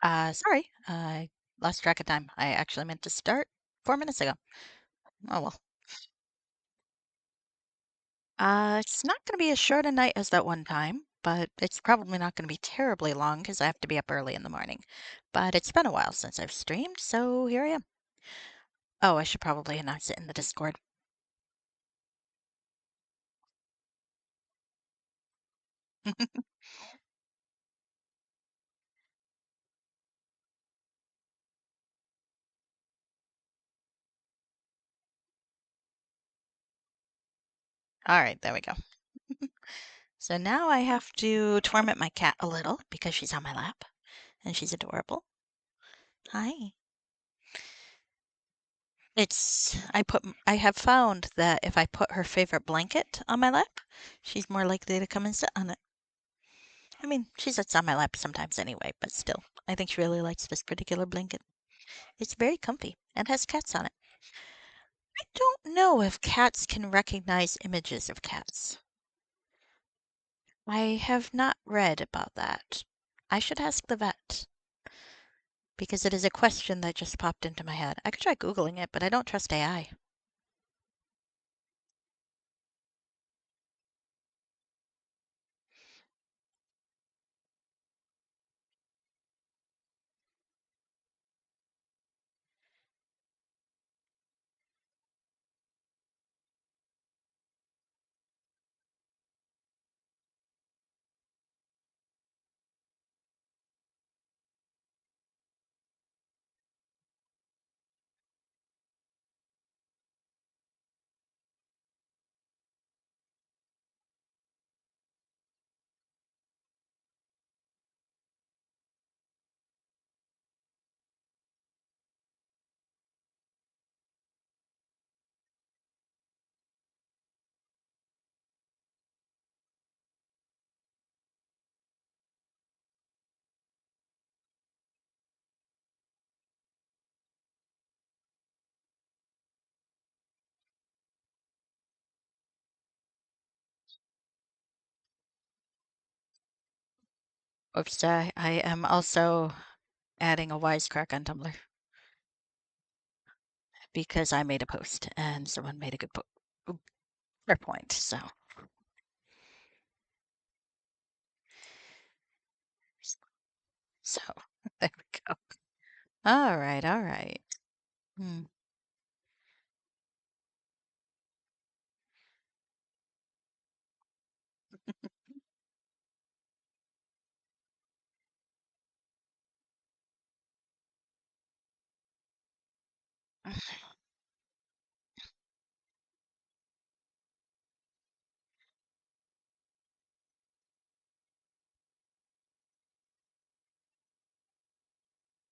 Sorry, I lost track of time. I actually meant to start 4 minutes ago. Oh well. It's not gonna be as short a night as that one time, but it's probably not gonna be terribly long because I have to be up early in the morning. But it's been a while since I've streamed, so here I am. Oh, I should probably announce it in the Discord. All right, there we go. So now I have to torment my cat a little because she's on my lap and she's adorable. Hi. I have found that if I put her favorite blanket on my lap, she's more likely to come and sit on it. I mean, she sits on my lap sometimes anyway, but still, I think she really likes this particular blanket. It's very comfy and has cats on it. I don't know if cats can recognize images of cats. I have not read about that. I should ask the vet because it is a question that just popped into my head. I could try Googling it, but I don't trust AI. Oops, I am also adding a wisecrack on Tumblr because I made a post and someone made a good fair point. So there we go. All right, all right. Hmm.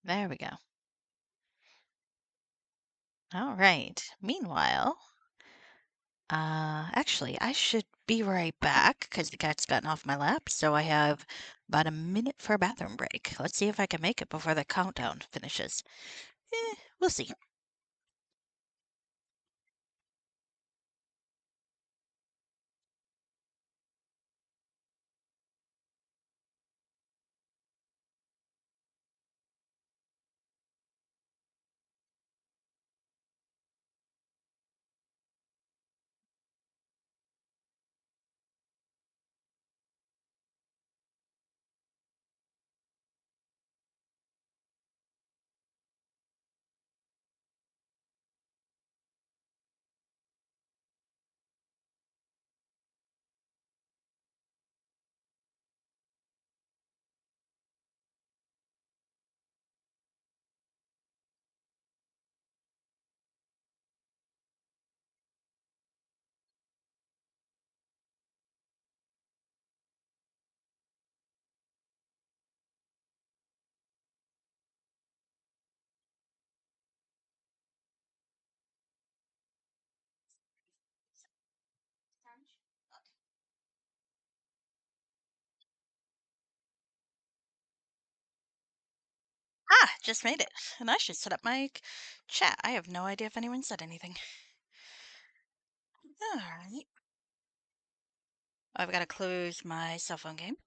There we go. All right. Meanwhile, actually, I should be right back because the cat's gotten off my lap. So I have about a minute for a bathroom break. Let's see if I can make it before the countdown finishes. We'll see. Just made it. And I should set up my chat. I have no idea if anyone said anything. All right. I've got to close my cell phone game.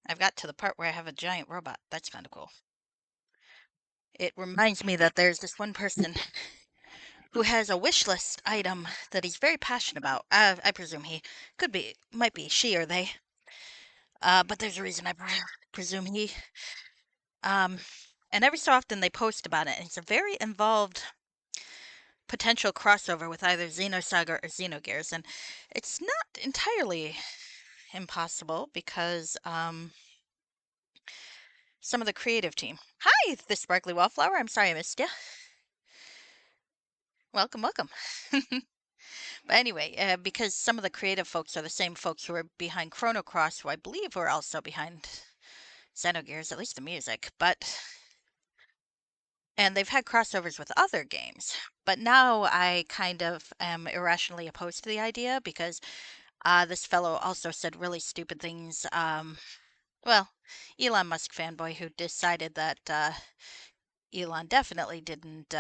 I've got to the part where I have a giant robot. That's kind of cool. It reminds me that there's this one person who has a wish list item that he's very passionate about. I presume he could be, might be she or they. But there's a reason I presume he. Um, and every so often they post about it, and it's a very involved potential crossover with either Xenosaga or Xenogears, and it's not entirely impossible because some of the creative team. Hi, the sparkly wallflower. I'm sorry I missed you. Welcome, welcome. But anyway, because some of the creative folks are the same folks who are behind Chrono Cross, who I believe were also behind Xenogears, at least the music, and they've had crossovers with other games. But now I kind of am irrationally opposed to the idea because this fellow also said really stupid things. Well, Elon Musk fanboy who decided that Elon definitely didn't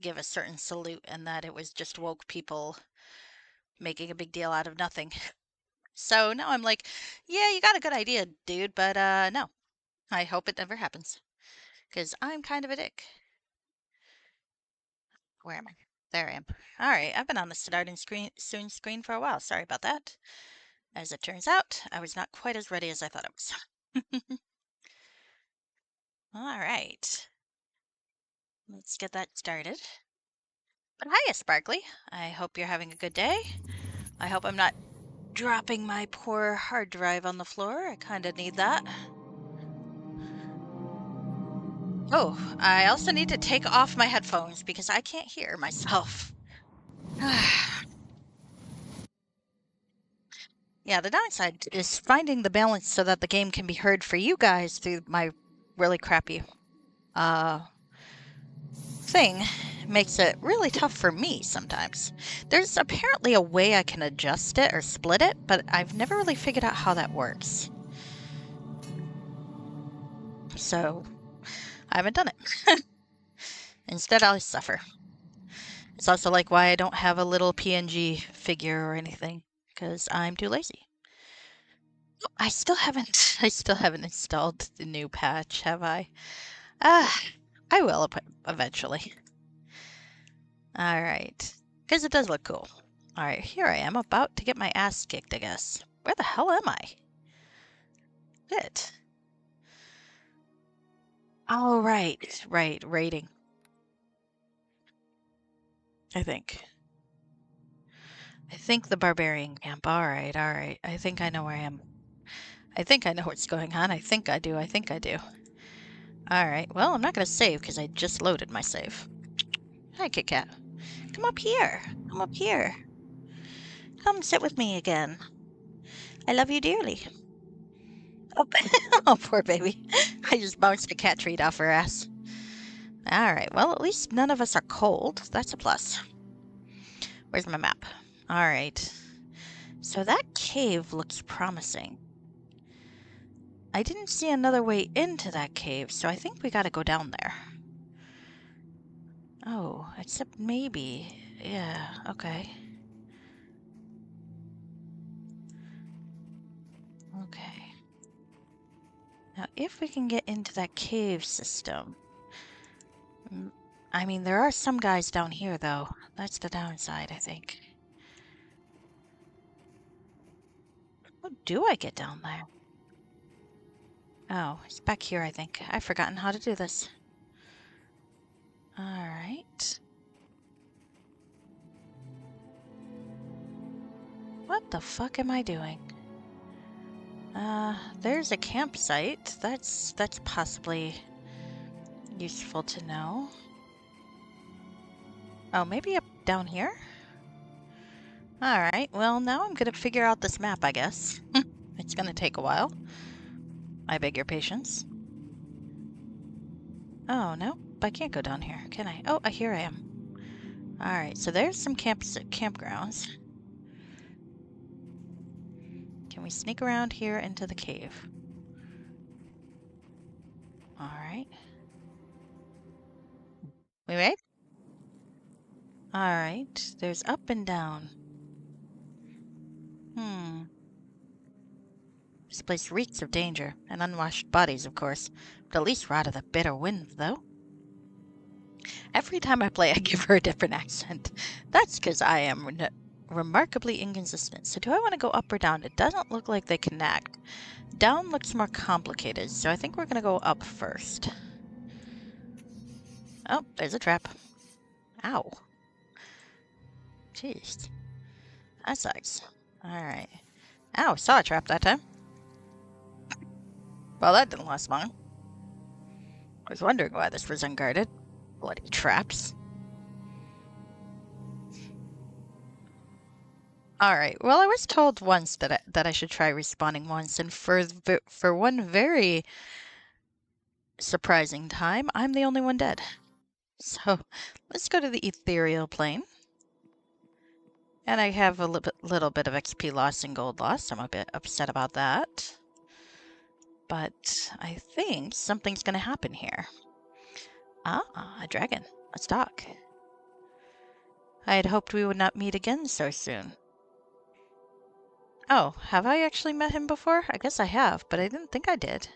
give a certain salute and that it was just woke people making a big deal out of nothing. So now I'm like, yeah, you got a good idea, dude, but no. I hope it never happens because I'm kind of a dick. Where am I? There I am. All right, I've been on the starting soon screen for a while. Sorry about that. As it turns out, I was not quite as ready as I thought I was. All right, let's get that started. But hiya, Sparkly. I hope you're having a good day. I hope I'm not dropping my poor hard drive on the floor. I kind of need that. Oh, I also need to take off my headphones because I can't hear myself. Yeah, the downside is finding the balance so that the game can be heard for you guys through my really crappy uh thing makes it really tough for me sometimes. There's apparently a way I can adjust it or split it, but I've never really figured out how that works. So, I haven't done it. Instead, I'll suffer. It's also like why I don't have a little PNG figure or anything, because I'm too lazy. I still haven't installed the new patch, have I? Ah, I will eventually. All right, because it does look cool. All right, here I am about to get my ass kicked, I guess. Where the hell am I? Shit. Oh, right, rating. I think. I think the barbarian camp. All right. I think I know where I am. I think I know what's going on. I think I do. All right. Well, I'm not going to save because I just loaded my save. Hi, Kit Kat. Come up here. Come up here. Come sit with me again. I love you dearly. Oh, oh poor baby. I just bounced a cat treat off her ass. All right. Well, at least none of us are cold. That's a plus. Where's my map? All right. So that cave looks promising. I didn't see another way into that cave, so I think we gotta go down there. Oh, except maybe. Yeah, okay. Okay. Now, if we can get into that cave system. I mean, there are some guys down here, though. That's the downside, I think. How do I get down there? Oh, it's back here, I think. I've forgotten how to do this. Alright. What the fuck am I doing? There's a campsite. That's possibly useful to know. Oh, maybe up down here? Alright, well, now I'm gonna figure out this map, I guess. It's gonna take a while. I beg your patience. Oh, no, I can't go down here, can I? Oh, here I am. Alright, so there's some campgrounds. Can we sneak around here into the cave? Alright. We ready? Alright, there's up and down. This place reeks of danger, and unwashed bodies, of course, but at least we're out of the bitter wind, though. Every time I play, I give her a different accent. That's because I am remarkably inconsistent. So do I want to go up or down? It doesn't look like they connect. Down looks more complicated, so I think we're going to go up first. Oh, there's a trap. Ow. Jeez. That sucks. Alright. Ow, saw a trap that time. Well, that didn't last long. I was wondering why this was unguarded. Bloody traps. Alright, well, I was told once that I should try respawning once, and for one very surprising time, I'm the only one dead. So, let's go to the ethereal plane. And I have a little bit of XP loss and gold loss. I'm a bit upset about that. But I think something's going to happen here. Ah, a dragon. Let's talk. I had hoped we would not meet again so soon. Oh, have I actually met him before? I guess I have, but I didn't think I did.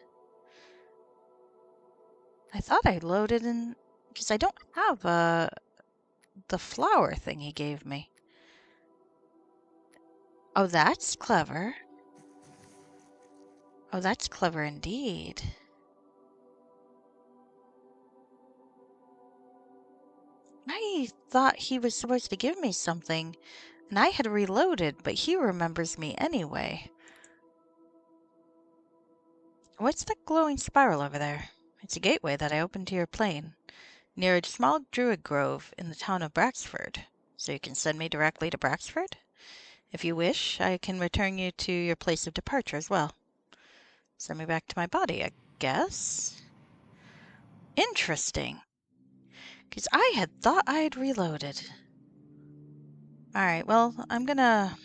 I thought I loaded in... because I don't have the flower thing he gave me. Oh, that's clever. Oh, that's clever indeed. I thought he was supposed to give me something, and I had reloaded, but he remembers me anyway. What's that glowing spiral over there? It's a gateway that I opened to your plane, near a small druid grove in the town of Braxford. So you can send me directly to Braxford? If you wish, I can return you to your place of departure as well. Send me back to my body, I guess? Interesting. Because I had thought I had reloaded. Alright, well, I'm gonna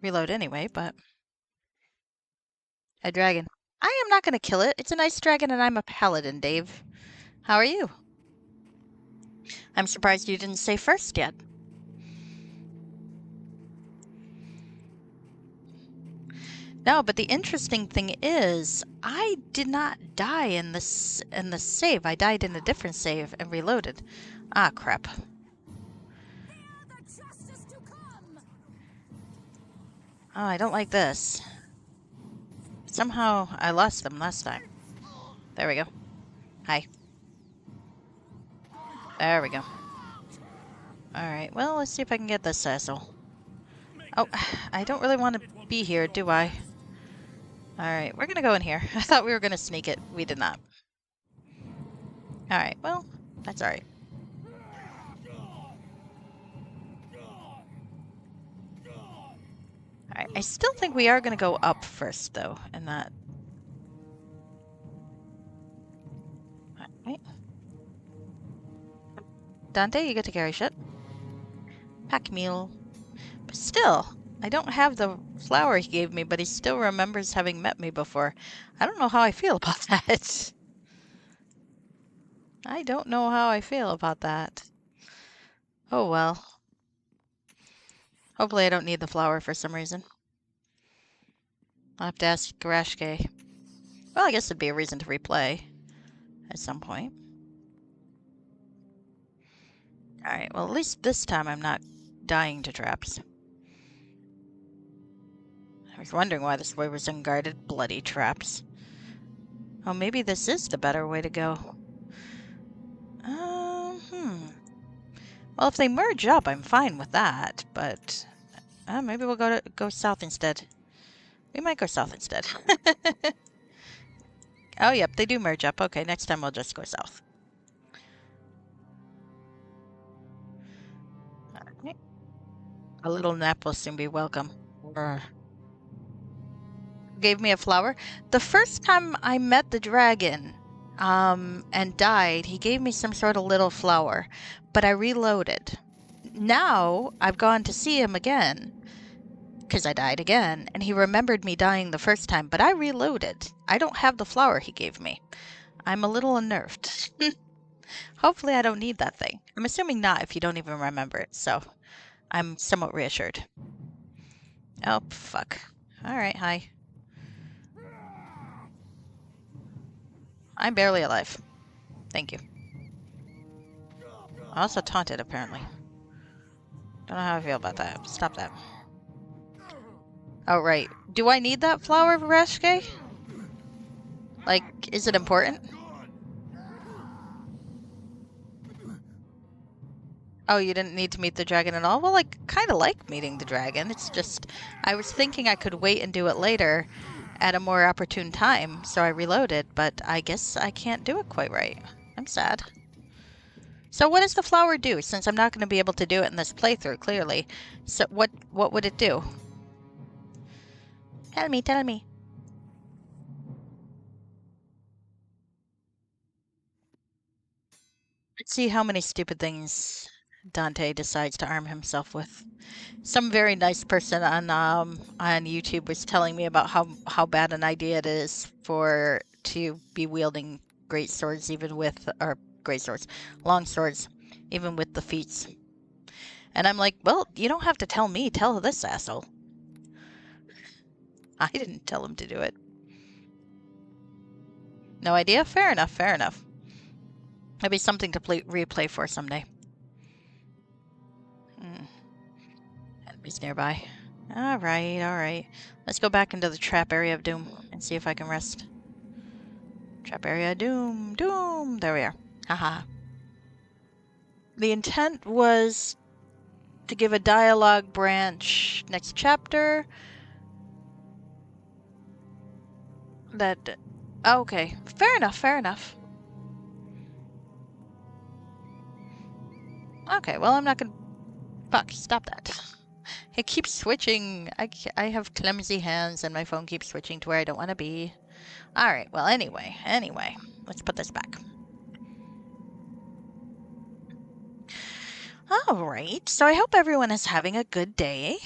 reload anyway, but... A dragon. I am not gonna kill it. It's a nice dragon and I'm a paladin, Dave. How are you? I'm surprised you didn't say first yet. No, but the interesting thing is, I did not die in this save. I died in a different save and reloaded. Ah, crap. Oh, I don't like this. Somehow I lost them last time. There we go. Hi. There we go. Alright, well, let's see if I can get this asshole. Oh, I don't really want to be here, do I? Alright, we're gonna go in here. I thought we were gonna sneak it. We did not. Alright, well, that's alright. Alright, I still think we are gonna go up first, though, and that... Alright. Dante, you get to carry shit. Pack mule. But still, I don't have the flower he gave me, but he still remembers having met me before. I don't know how I feel about that. I don't know how I feel about that. Oh well. Hopefully I don't need the flower for some reason. I'll have to ask Garashke. Well, I guess it'd be a reason to replay at some point. Alright, well at least this time I'm not dying to traps. I was wondering why this way was unguarded. Bloody traps. Oh, maybe this is the better way to go. Well, if they merge up, I'm fine with that, but maybe we'll go south instead. We might go south instead. Oh, yep, they do merge up. Okay, next time we'll just go south. Right. A little nap will soon be welcome. Gave me a flower. The first time I met the dragon, and died, he gave me some sort of little flower, but I reloaded. Now I've gone to see him again, because I died again, and he remembered me dying the first time, but I reloaded. I don't have the flower he gave me. I'm a little unnerved. Hopefully I don't need that thing. I'm assuming not if you don't even remember it, so I'm somewhat reassured. Oh, fuck. Alright, hi. I'm barely alive. Thank you. I also taunted, apparently. Don't know how I feel about that. Stop that. Oh, right. Do I need that flower, Vareshke? Like, is it important? Oh, you didn't need to meet the dragon at all? Well, I kind of like meeting the dragon. It's just, I was thinking I could wait and do it later at a more opportune time, so I reloaded, but I guess I can't do it quite right. I'm sad. So what does the flower do, since I'm not going to be able to do it in this playthrough, clearly? So what would it do? Tell me, tell me. Let's see how many stupid things Dante decides to arm himself with. Some very nice person on YouTube was telling me about how bad an idea it is to be wielding great swords, even with or great swords, long swords, even with the feats. And I'm like, well, you don't have to tell me. Tell this asshole. I didn't tell him to do it. No idea? Fair enough, fair enough. That'd be something to replay for someday. Enemies nearby. Alright, alright. Let's go back into the trap area of doom and see if I can rest. Trap area, doom, doom! There we are. Haha. The intent was to give a dialogue branch next chapter. That... Oh, okay. Fair enough, fair enough. Okay, well, I'm not gonna... Fuck, stop that. It keeps switching. I have clumsy hands and my phone keeps switching to where I don't want to be. Alright, well, anyway. Let's put this back. Alright, so I hope everyone is having a good day.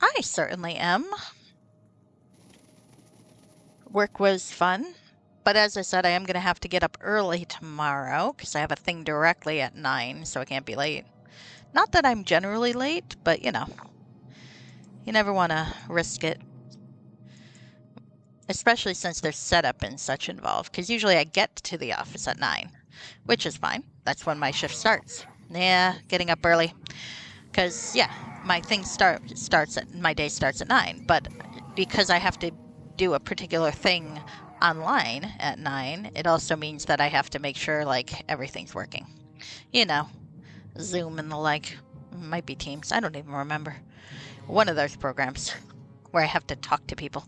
I certainly am. Work was fun, but as I said, I am going to have to get up early tomorrow because I have a thing directly at 9, so I can't be late. Not that I'm generally late, but you know, you never want to risk it. Especially since there's setup and such involved, because usually I get to the office at 9, which is fine. That's when my shift starts. Yeah, getting up early. Because, yeah, my thing my day starts at 9, but because I have to do a particular thing online at 9, it also means that I have to make sure, like, everything's working. You know, Zoom and the like. Might be Teams. I don't even remember. One of those programs where I have to talk to people.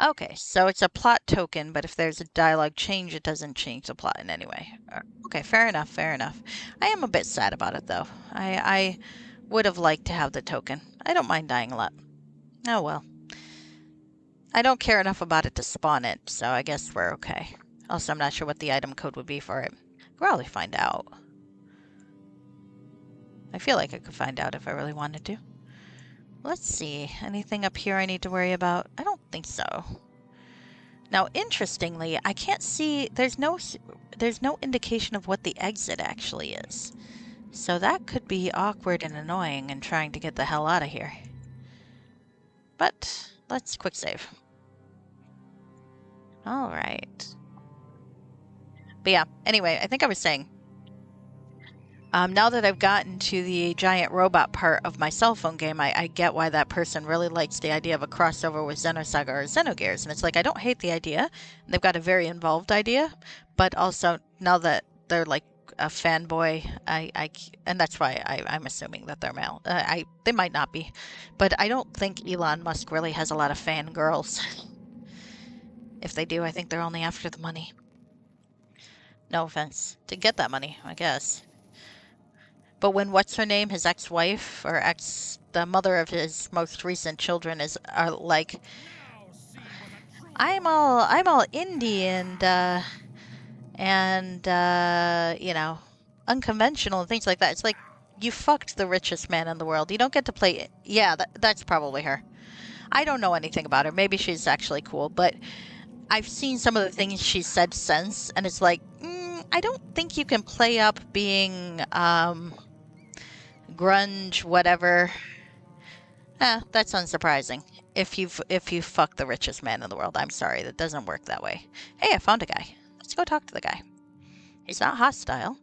Okay, so it's a plot token, but if there's a dialogue change, it doesn't change the plot in any way. Okay, fair enough, fair enough. I am a bit sad about it, though. I would have liked to have the token. I don't mind dying a lot. Oh well. I don't care enough about it to spawn it, so I guess we're okay. Also, I'm not sure what the item code would be for it. We'll probably find out. I feel like I could find out if I really wanted to. Let's see. Anything up here I need to worry about? I don't think so. Now, interestingly, I can't see... There's no indication of what the exit actually is. So that could be awkward and annoying in trying to get the hell out of here. But let's quick save. Alright. But yeah, anyway, I think I was saying... now that I've gotten to the giant robot part of my cell phone game, I get why that person really likes the idea of a crossover with Xenosaga or Xenogears. And it's like, I don't hate the idea. They've got a very involved idea. But also, now that they're like a fanboy, and that's why I'm assuming that they're male. They might not be. But I don't think Elon Musk really has a lot of fangirls. If they do, I think they're only after the money. No offense. To get that money, I guess. But when what's-her-name, his ex-wife, or the mother of his most recent children are like, I'm all indie and you know, unconventional and things like that. It's like, you fucked the richest man in the world. You don't get to play... Yeah, that's probably her. I don't know anything about her. Maybe she's actually cool, but I've seen some of the things she's said since, and it's like, I don't think you can play up being, grunge, whatever. That's unsurprising. If you fuck the richest man in the world, I'm sorry, that doesn't work that way. Hey, I found a guy. Let's go talk to the guy. He's not hostile.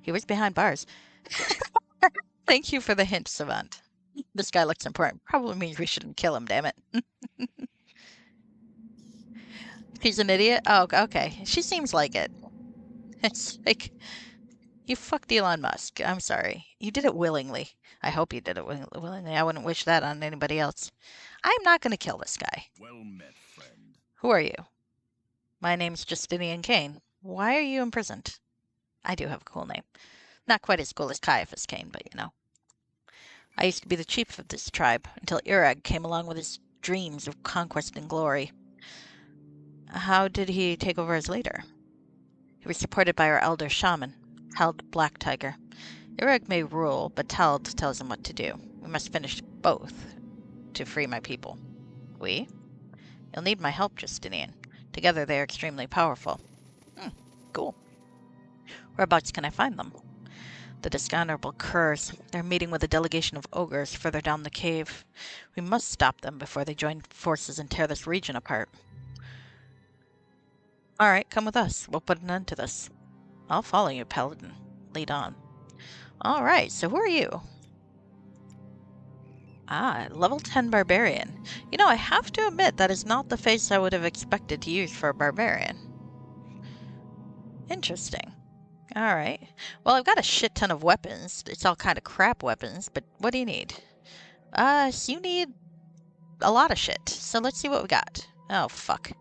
He was behind bars. Thank you for the hint, Savant. This guy looks important. Probably means we shouldn't kill him, damn it. He's an idiot? Oh, okay. She seems like it. It's like, you fucked Elon Musk. I'm sorry. You did it willingly. I hope you did it willingly. I wouldn't wish that on anybody else. I'm not going to kill this guy. Well met, friend. Who are you? My name's Justinian Kane. Why are you imprisoned? I do have a cool name. Not quite as cool as Caiaphas Kane, but you know. I used to be the chief of this tribe until Irag came along with his dreams of conquest and glory. How did he take over as leader? He was supported by our elder shaman, Held Black Tiger. Irag may rule, but Teld tells him what to do. We must finish both to free my people. We? You'll need my help, Justinian. Together they are extremely powerful. Cool. Whereabouts can I find them? The dishonorable curs. They're meeting with a delegation of ogres further down the cave. We must stop them before they join forces and tear this region apart. Alright, come with us. We'll put an end to this. I'll follow you, Paladin. Lead on. Alright, so who are you? Level 10 Barbarian. You know, I have to admit that is not the face I would have expected to use for a Barbarian. Interesting. Alright. Well, I've got a shit ton of weapons. It's all kind of crap weapons, but what do you need? So you need a lot of shit. So let's see what we got. Oh, fuck.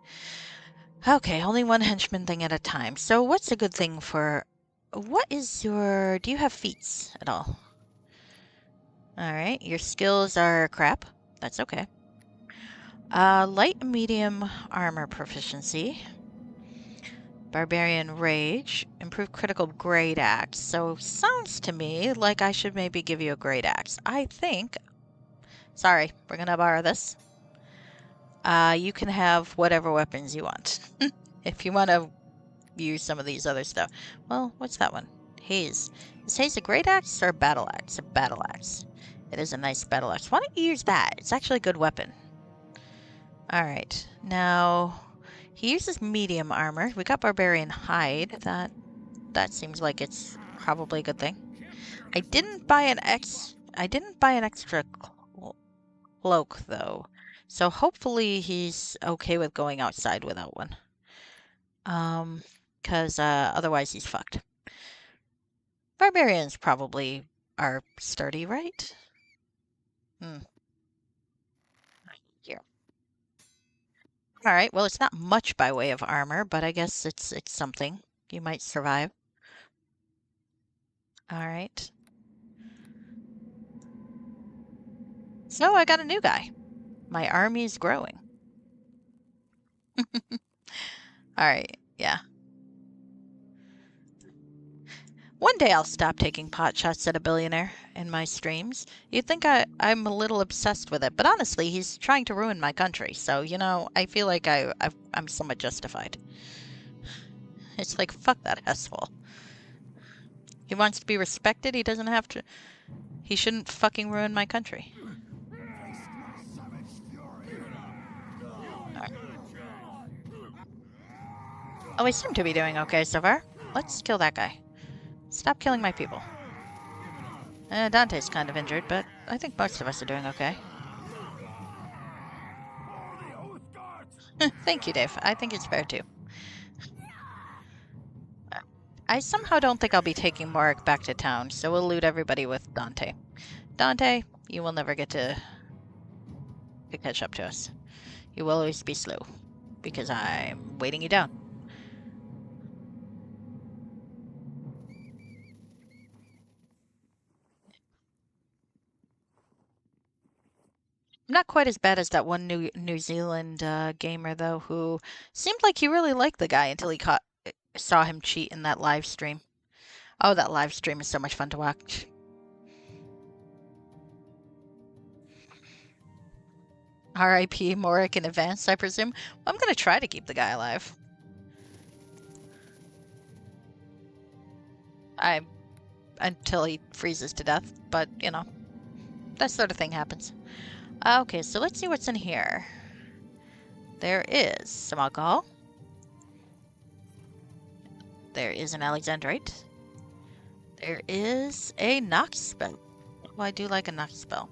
Okay, only one henchman thing at a time. So what's a good thing for... What is your... Do you have feats at all? Alright, your skills are crap. That's okay. Light and medium armor proficiency. Barbarian Rage. Improved critical great axe. So sounds to me like I should maybe give you a great axe. I think... Sorry, we're gonna borrow this. You can have whatever weapons you want. If you want to use some of these other stuff. Well, what's that one? Haze. Is Haze a great axe or a battle axe? A battle axe. It is a nice battle axe. Why don't you use that? It's actually a good weapon. Alright, now... He uses medium armor. We got Barbarian Hide. That seems like it's probably a good thing. I didn't buy an extra cloak, though. So hopefully he's okay with going outside without one. Because otherwise he's fucked. Barbarians probably are sturdy, right? Here. Alright, well it's not much by way of armor, but I guess it's something. You might survive. Alright. So I got a new guy. My army's growing. Alright, yeah. One day I'll stop taking pot shots at a billionaire in my streams. You'd think I'm a little obsessed with it, but honestly, he's trying to ruin my country, so, you know, I feel like I'm somewhat justified. It's like, fuck that asshole. He wants to be respected, he doesn't have to... He shouldn't fucking ruin my country. Right. Oh, we seem to be doing okay so far. Let's kill that guy. Stop killing my people. Dante's kind of injured, but I think most of us are doing okay. Thank you, Dave. I think it's fair, too. I somehow don't think I'll be taking Morik back to town, so we'll loot everybody with Dante. Dante, you will never get to catch up to us. You will always be slow, because I'm waiting you down. I'm not quite as bad as that one New Zealand gamer, though, who seemed like he really liked the guy until he saw him cheat in that live stream. Oh, that live stream is so much fun to watch. R.I.P. Morik in advance, I presume. Well, I'm gonna try to keep the guy alive. I until he freezes to death. But, that sort of thing happens. Okay, so let's see what's in here. There is some alcohol. There is an Alexandrite. There is a Nox spell. Well, I do like a Nox spell.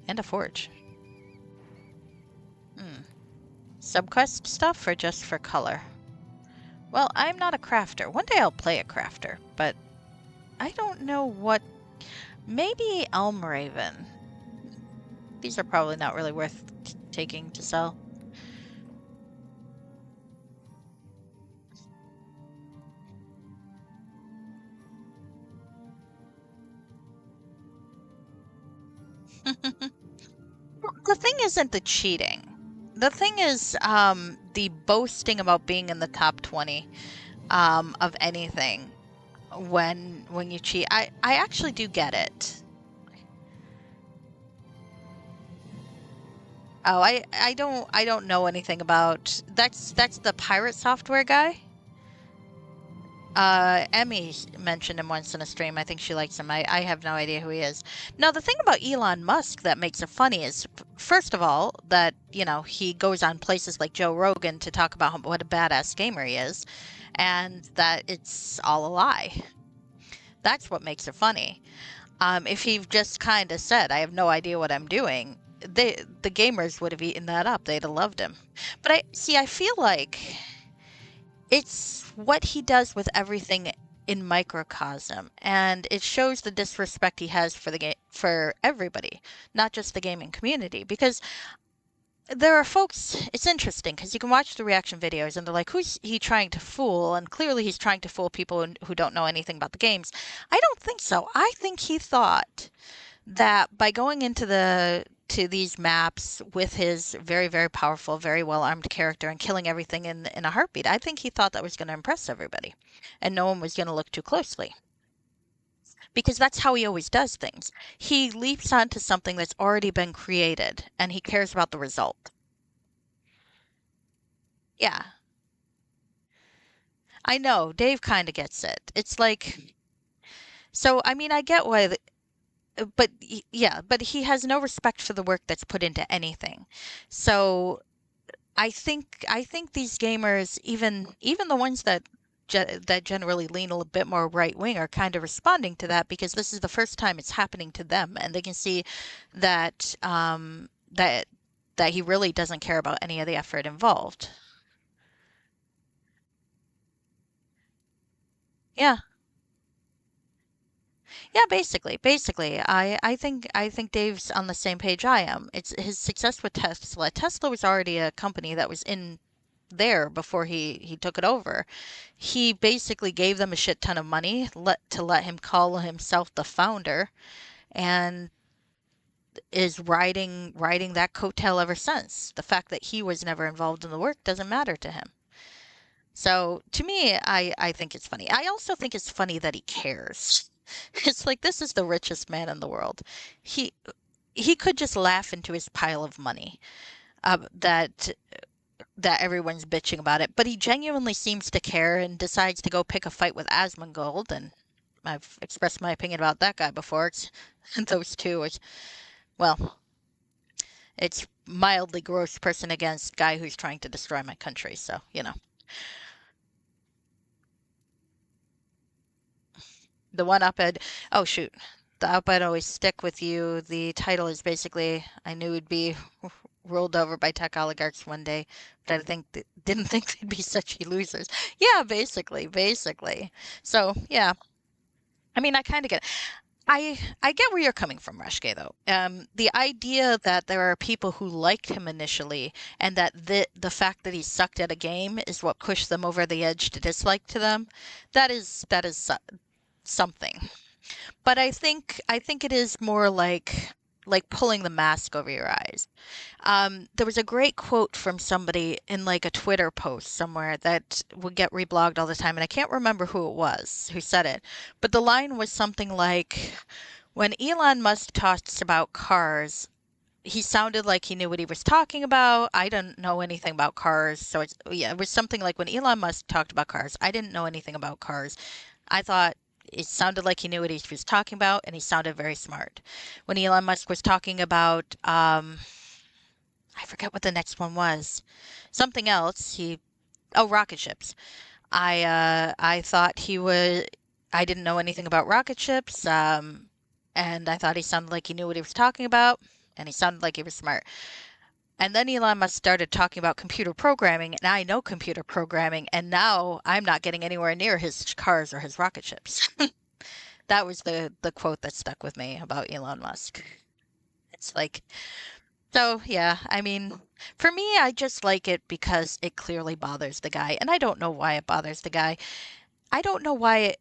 And a forge. Hmm. Subquest stuff or just for color? Well, I'm not a crafter. One day I'll play a crafter, but I don't know what... Maybe Elmraven. These are probably not really worth taking to sell. The thing isn't the cheating. The thing is the boasting about being in the top 20 of anything when you cheat. I actually do get it. Oh, I don't know anything about that's the pirate software guy. Emmy mentioned him once in a stream. I think she likes him. I have no idea who he is. Now, the thing about Elon Musk that makes it funny is, first of all, that, he goes on places like Joe Rogan to talk about what a badass gamer he is, and that it's all a lie. That's what makes it funny. If he just kind of said, I have no idea what I'm doing, the gamers would have eaten that up. They'd have loved him. But I feel like it's what he does with everything in microcosm, and it shows the disrespect he has for the game, for everybody, not just the gaming community. Because there are folks, it's interesting because you can watch the reaction videos and they're like, who's he trying to fool? And clearly he's trying to fool people who don't know anything about the games. I don't think so. I think he thought that by going into to these maps with his very, very powerful, very well armed character and killing everything in a heartbeat, I think he thought that was going to impress everybody, and no one was going to look too closely. Because that's how he always does things. He leaps onto something that's already been created, and he cares about the result. Yeah, I know. Dave kind of gets it. It's like, so I mean, I get why, but yeah, but he has no respect for the work that's put into anything. So I think these gamers, even the ones that generally lean a little bit more right wing, are kind of responding to that because this is the first time it's happening to them, and they can see that that he really doesn't care about any of the effort involved. Yeah, yeah, basically, I think Dave's on the same page I am. It's his success with Tesla. Tesla was already a company that was in there before he took it over. He basically gave them a shit ton of money let him call himself the founder, and is riding that coattail ever since. The fact that he was never involved in the work doesn't matter to him. So to me, I think it's funny. I also think it's funny that he cares. It's like this is the richest man in the world. He he could just laugh into his pile of money. That everyone's bitching about it, but he genuinely seems to care and decides to go pick a fight with Asmongold, and I've expressed my opinion about that guy before. Those two, well, it's mildly gross person against guy who's trying to destroy my country, so, The one op-ed, oh shoot, the op-ed always stick with you. The title is basically, I knew it'd be rolled over by tech oligarchs one day, but didn't think they'd be such losers. Yeah, basically. So yeah, I mean, I kind of get it. I get where you're coming from, Reshke, though. The idea that there are people who liked him initially, and that the fact that he sucked at a game is what pushed them over the edge to dislike to them, that is something. But I think it is more like pulling the mask over your eyes. There was a great quote from somebody in like a Twitter post somewhere that would get reblogged all the time, and I can't remember who it was who said it, but the line was something like, when Elon Musk talks about cars, he sounded like he knew what he was talking about. I didn't know anything about cars, so it was something like when Elon Musk talked about cars, I didn't know anything about cars. I thought it sounded like he knew what he was talking about, and he sounded very smart. When Elon Musk was talking about, I forget what the next one was, something else. Rocket ships. I thought he was. I didn't know anything about rocket ships, and I thought he sounded like he knew what he was talking about, and he sounded like he was smart. And then Elon Musk started talking about computer programming, and I know computer programming, and now I'm not getting anywhere near his cars or his rocket ships. That was the quote that stuck with me about Elon Musk. It's like, so yeah, I mean, for me, I just like it because it clearly bothers the guy, and I don't know why it bothers the guy. I don't know why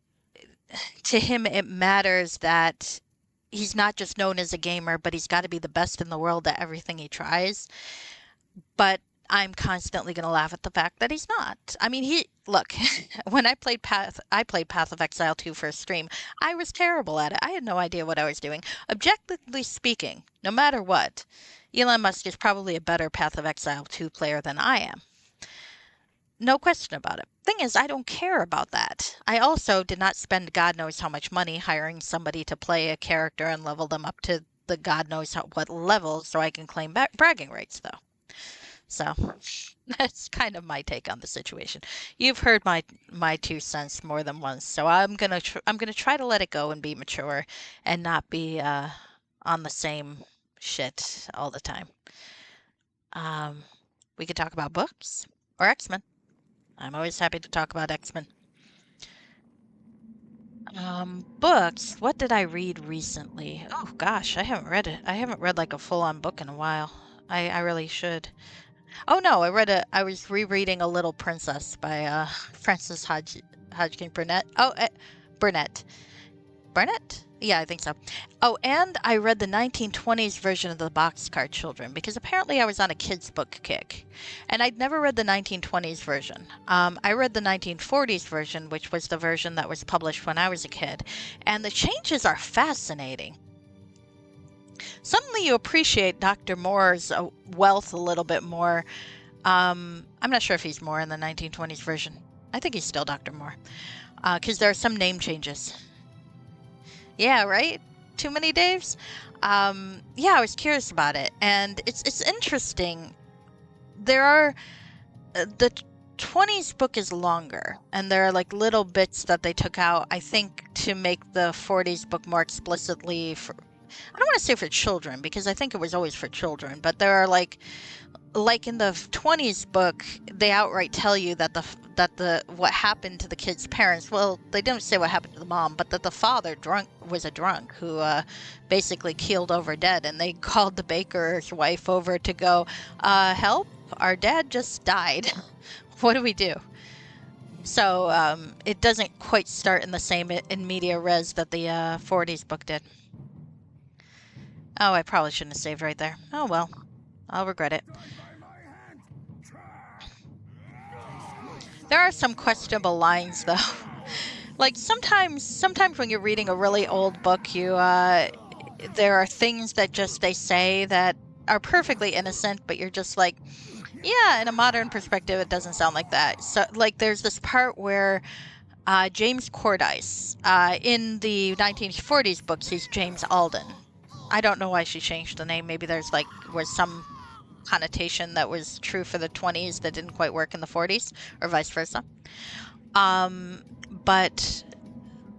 to him it matters that he's not just known as a gamer, but he's got to be the best in the world at everything he tries. But I'm constantly going to laugh at the fact that he's not. I mean, look, when I played Path of Exile 2 for a stream. I was terrible at it. I had no idea what I was doing. Objectively speaking, no matter what, Elon Musk is probably a better Path of Exile 2 player than I am. No question about it. Thing is, I don't care about that. I also did not spend God knows how much money hiring somebody to play a character and level them up to the God knows what level so I can claim bragging rights, though. So that's kind of my take on the situation. You've heard my 2 cents more than once, so I'm gonna try to let it go and be mature, and not be on the same shit all the time. Um, we could talk about books or X-Men. I'm always happy to talk about X-Men. Books. What did I read recently? Oh gosh, I haven't read it. I haven't read like a full-on book in a while. I really should. Oh no, I was rereading A Little Princess by Frances Hodgkin Burnett. Burnett. Burnett? Yeah, I think so. Oh, and I read the 1920s version of the Boxcar Children because apparently I was on a kids' book kick. And I'd never read the 1920s version. I read the 1940s version, which was the version that was published when I was a kid. And the changes are fascinating. Suddenly you appreciate Dr. Moore's wealth a little bit more. I'm not sure if he's Moore in the 1920s version. I think he's still Dr. Moore. Because there are some name changes. Yeah, right? Too many Daves? Yeah, I was curious about it. And it's interesting. There are... the 20s book is longer. And there are like little bits that they took out, I think, to make the 40s book more explicitly for... I don't want to say for children, because I think it was always for children. But there are like in the 20s book, they outright tell you that what happened to the kid's parents, well, they don't say what happened to the mom, but that the father was a drunk who basically keeled over dead, and they called the baker's wife over to go, help, our dad just died. What do we do? So it doesn't quite start in the same in media res that the 40s book did. Oh, I probably shouldn't have saved right there. Oh well, I'll regret it. There are some questionable lines, though. Like sometimes when you're reading a really old book, there are things that just they say that are perfectly innocent, but you're just like, yeah, in a modern perspective, it doesn't sound like that. So, like, there's this part where James Cordyce, in the 1940s books, he's James Alden. I don't know why she changed the name. Maybe was some connotation that was true for the 20s that didn't quite work in the 40s, or vice versa. But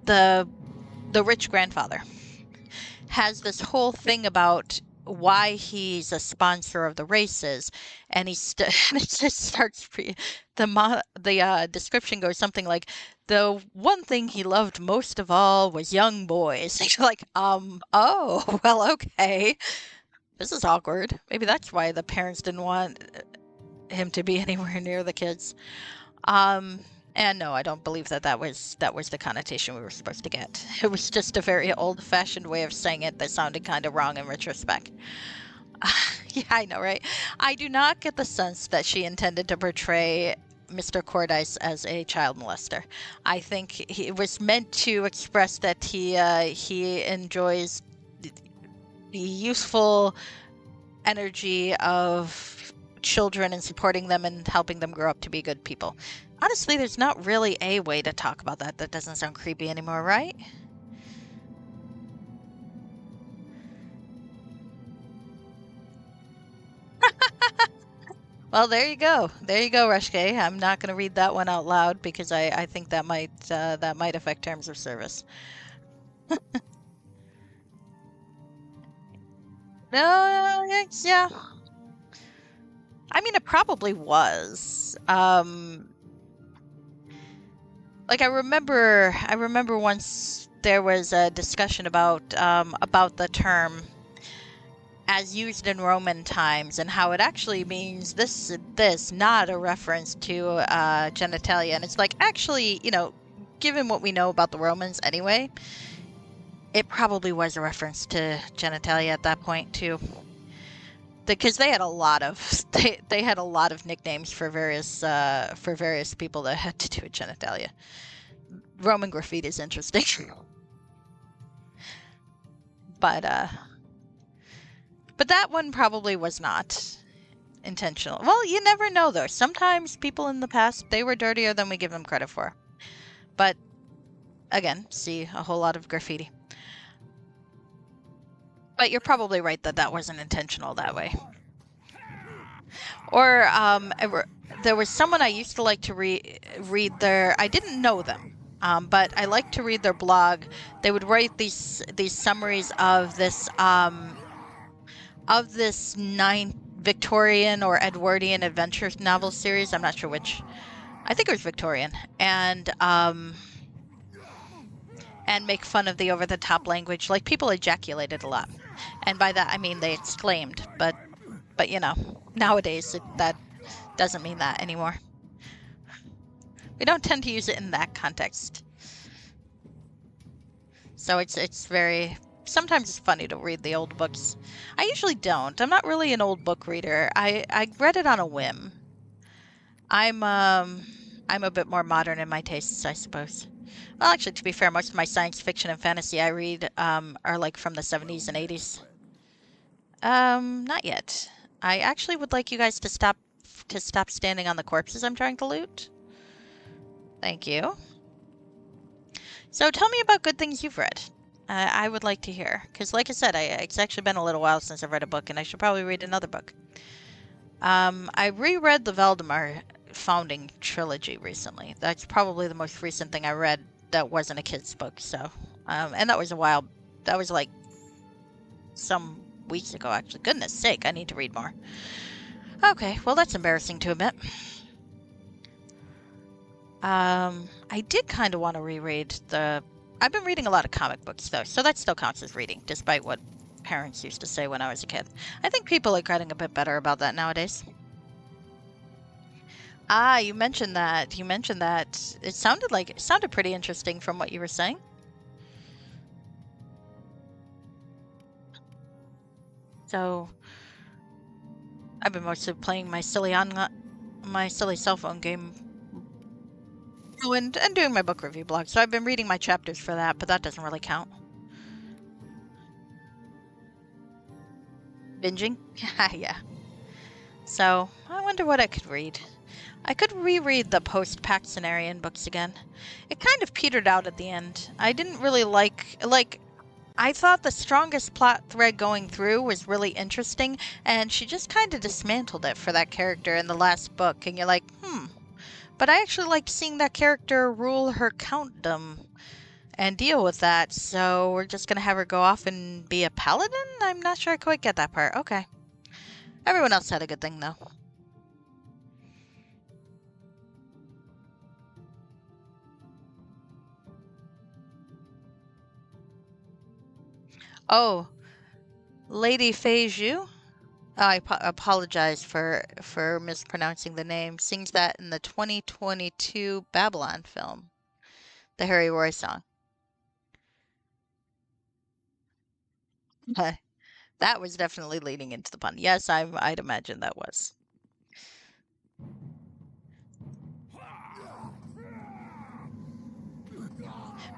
the rich grandfather has this whole thing about why he's a sponsor of the races, and it just starts the description goes something like, the one thing he loved most of all was young boys. And you're like, oh, well, okay. This is awkward. Maybe that's why the parents didn't want him to be anywhere near the kids. And no, I don't believe that was the connotation we were supposed to get. It was just a very old-fashioned way of saying it that sounded kind of wrong in retrospect. Yeah, I know, right? I do not get the sense that she intended to portray Mr. Cordyce as a child molester. I think it was meant to express that he enjoys the useful energy of children and supporting them and helping them grow up to be good people. Honestly, there's not really a way to talk about that that doesn't sound creepy anymore, right? Well, there you go. There you go, Rushke. I'm not going to read that one out loud because I think that might affect terms of service. No, yeah. I mean, it probably was. Like I remember once there was a discussion about the term as used in Roman times and how it actually means this, not a reference to genitalia. And it's like, actually, given what we know about the Romans anyway, it probably was a reference to genitalia at that point too. Because they had a lot of they had a lot of nicknames for various people that had to do with genitalia. Roman graffiti is interesting, but that one probably was not intentional. Well, you never know though. Sometimes people in the past, they were dirtier than we give them credit for. But again, see a whole lot of graffiti. But you're probably right that that wasn't intentional that way. Or there was someone I used to like to read their. I didn't know them, but I liked to read their blog. They would write these summaries of this nine Victorian or Edwardian adventure novel series. I'm not sure which. I think it was Victorian, and make fun of the over the top language. Like people ejaculated a lot, and by that I mean they exclaimed. But nowadays that doesn't mean that anymore. We don't tend to use it in that context. So it's very sometimes it's funny to read the old books. I usually don't. I'm not really an old book reader. I read it on a whim. I'm a bit more modern in my tastes, I suppose. Well, actually, to be fair, most of my science fiction and fantasy I read are like from the 70s and 80s. Not yet. I actually would like you guys to stop standing on the corpses I'm trying to loot. Thank you. So tell me about good things you've read. I would like to hear, because like I said, it's actually been a little while since I've read a book, and I should probably read another book. I reread the Valdemar Founding trilogy recently. That's probably the most recent thing I read that wasn't a kid's book. So, and that was a while. That was like some weeks ago, actually. Goodness sake, I need to read more. Okay, well that's embarrassing to admit. I did kind of want to reread the. I've been reading a lot of comic books though, so that still counts as reading, despite what parents used to say when I was a kid. I think people are getting a bit better about that nowadays. Ah, you mentioned that. You mentioned that. It sounded pretty interesting from what you were saying. So, I've been mostly playing my silly cell phone game. Oh, and doing my book review blog. So I've been reading my chapters for that, but that doesn't really count. Binging? Yeah. So, I wonder what I could read. I could reread the post-Paxtonarian books again. It kind of petered out at the end. I didn't really like I thought the strongest plot thread going through was really interesting, and she just kind of dismantled it for that character in the last book, and you're like, But I actually liked seeing that character rule her countdom and deal with that, so we're just gonna have her go off and be a paladin? I'm not sure I quite get that part. Okay. Everyone else had a good thing, though. Oh, Lady Fei Zhu? I apologize for mispronouncing the name. Sings that in the 2022 Babylon film, the Harry Roy song. That was definitely leading into the pun. Yes, I'd imagine that was.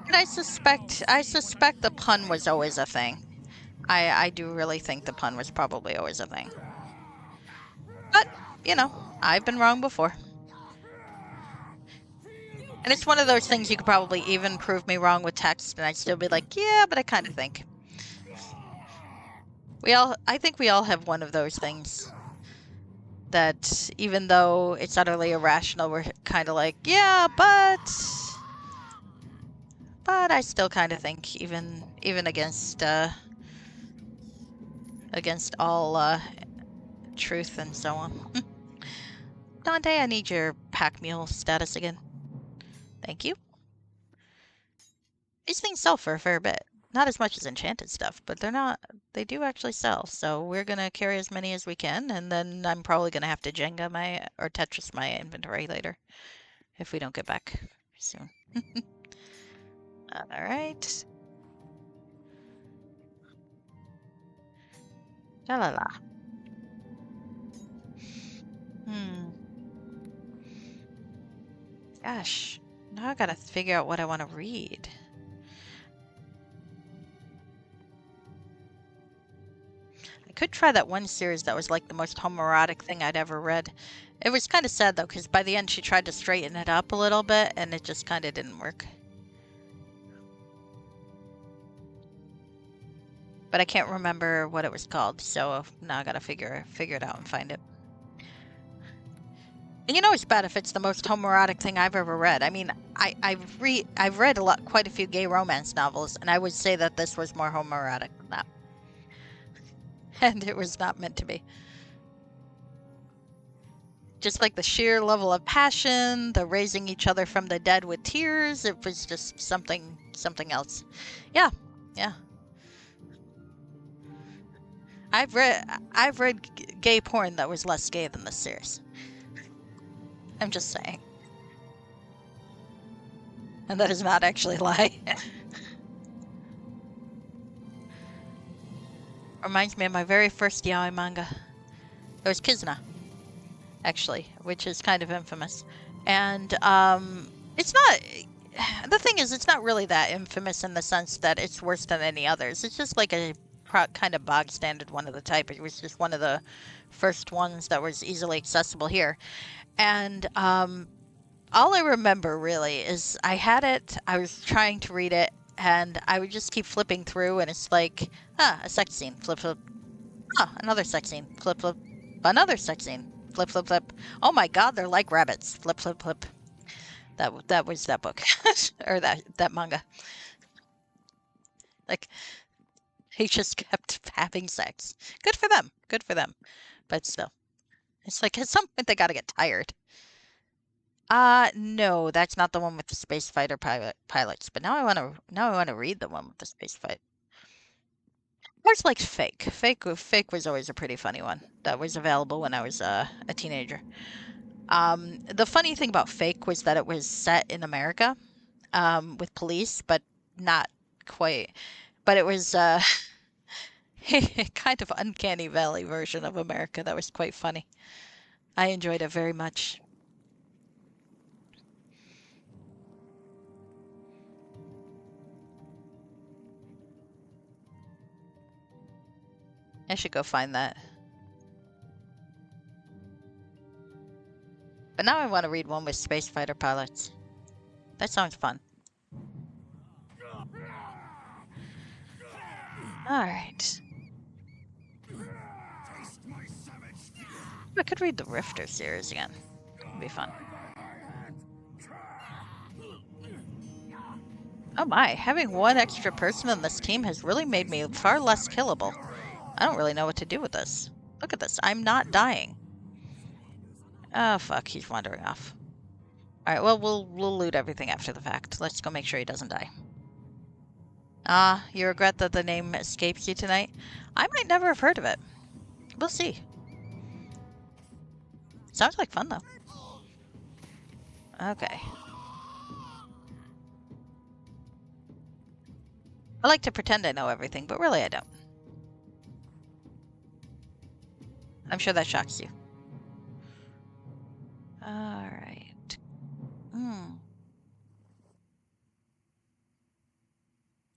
But I suspect the pun was always a thing. I do really think the pun was probably always a thing. But, I've been wrong before. And it's one of those things you could probably even prove me wrong with text, and I'd still be like, yeah, but I kind of think. I think we all have one of those things that even though it's utterly irrational, we're kind of like, yeah, but I still kind of think, even against all truth and so on. Dante, I need your pack mule status again. Thank you. These things sell for a fair bit. Not as much as enchanted stuff, but they do actually sell. So we're gonna carry as many as we can, and then I'm probably gonna have to Jenga or Tetris my inventory later if we don't get back soon. Alright. La la la. Gosh. Now I gotta figure out what I want to read. I could try that one series that was like the most homoerotic thing I'd ever read. It was kind of sad though, because by the end she tried to straighten it up a little bit, and it just kind of didn't work. But I can't remember what it was called, so now I gotta figure it out and find it. And you know it's bad if it's the most homoerotic thing I've ever read. I mean, I've read quite a few gay romance novels, and I would say that this was more homoerotic than that. And it was not meant to be. Just like the sheer level of passion, the raising each other from the dead with tears, it was just something else. Yeah. I've read gay porn that was less gay than this series. I'm just saying. And that is not actually a lie. Reminds me of my very first yaoi manga. It was Kizuna, actually, which is kind of infamous. And it's not... The thing is, it's not really that infamous in the sense that it's worse than any others. It's just like a kind of bog standard one of the type. It was just one of the first ones that was easily accessible here. And all I remember really is I had it, I was trying to read it, and I would just keep flipping through, and it's like, a sex scene, flip, flip. Another sex scene, flip, flip. Another sex scene, flip, flip, flip. Oh my god, they're like rabbits, flip, flip, flip. That was that book, or that manga. Like, he just kept having sex. Good for them. But still, it's like at some point they gotta get tired. No, that's not the one with the space fighter pilots. But now I want to read the one with the space fight. I was like Fake. Fake was always a pretty funny one that was available when I was a teenager. The funny thing about Fake was that it was set in America, with police, but not quite. But it was a kind of uncanny valley version of America that was quite funny. I enjoyed it very much. I should go find that. But now I want to read one with space fighter pilots. That sounds fun. Alright. I could read the Rifter series again. It'd be fun. Oh my, having one extra person on this team has really made me far less killable. I don't really know what to do with this. Look at this, I'm not dying. Oh fuck, he's wandering off. Alright, well, we'll loot everything after the fact. Let's go make sure he doesn't die. You regret that the name escapes you tonight? I might never have heard of it. We'll see. Sounds like fun, though. Okay. I like to pretend I know everything, but really I don't. I'm sure that shocks you. Alright.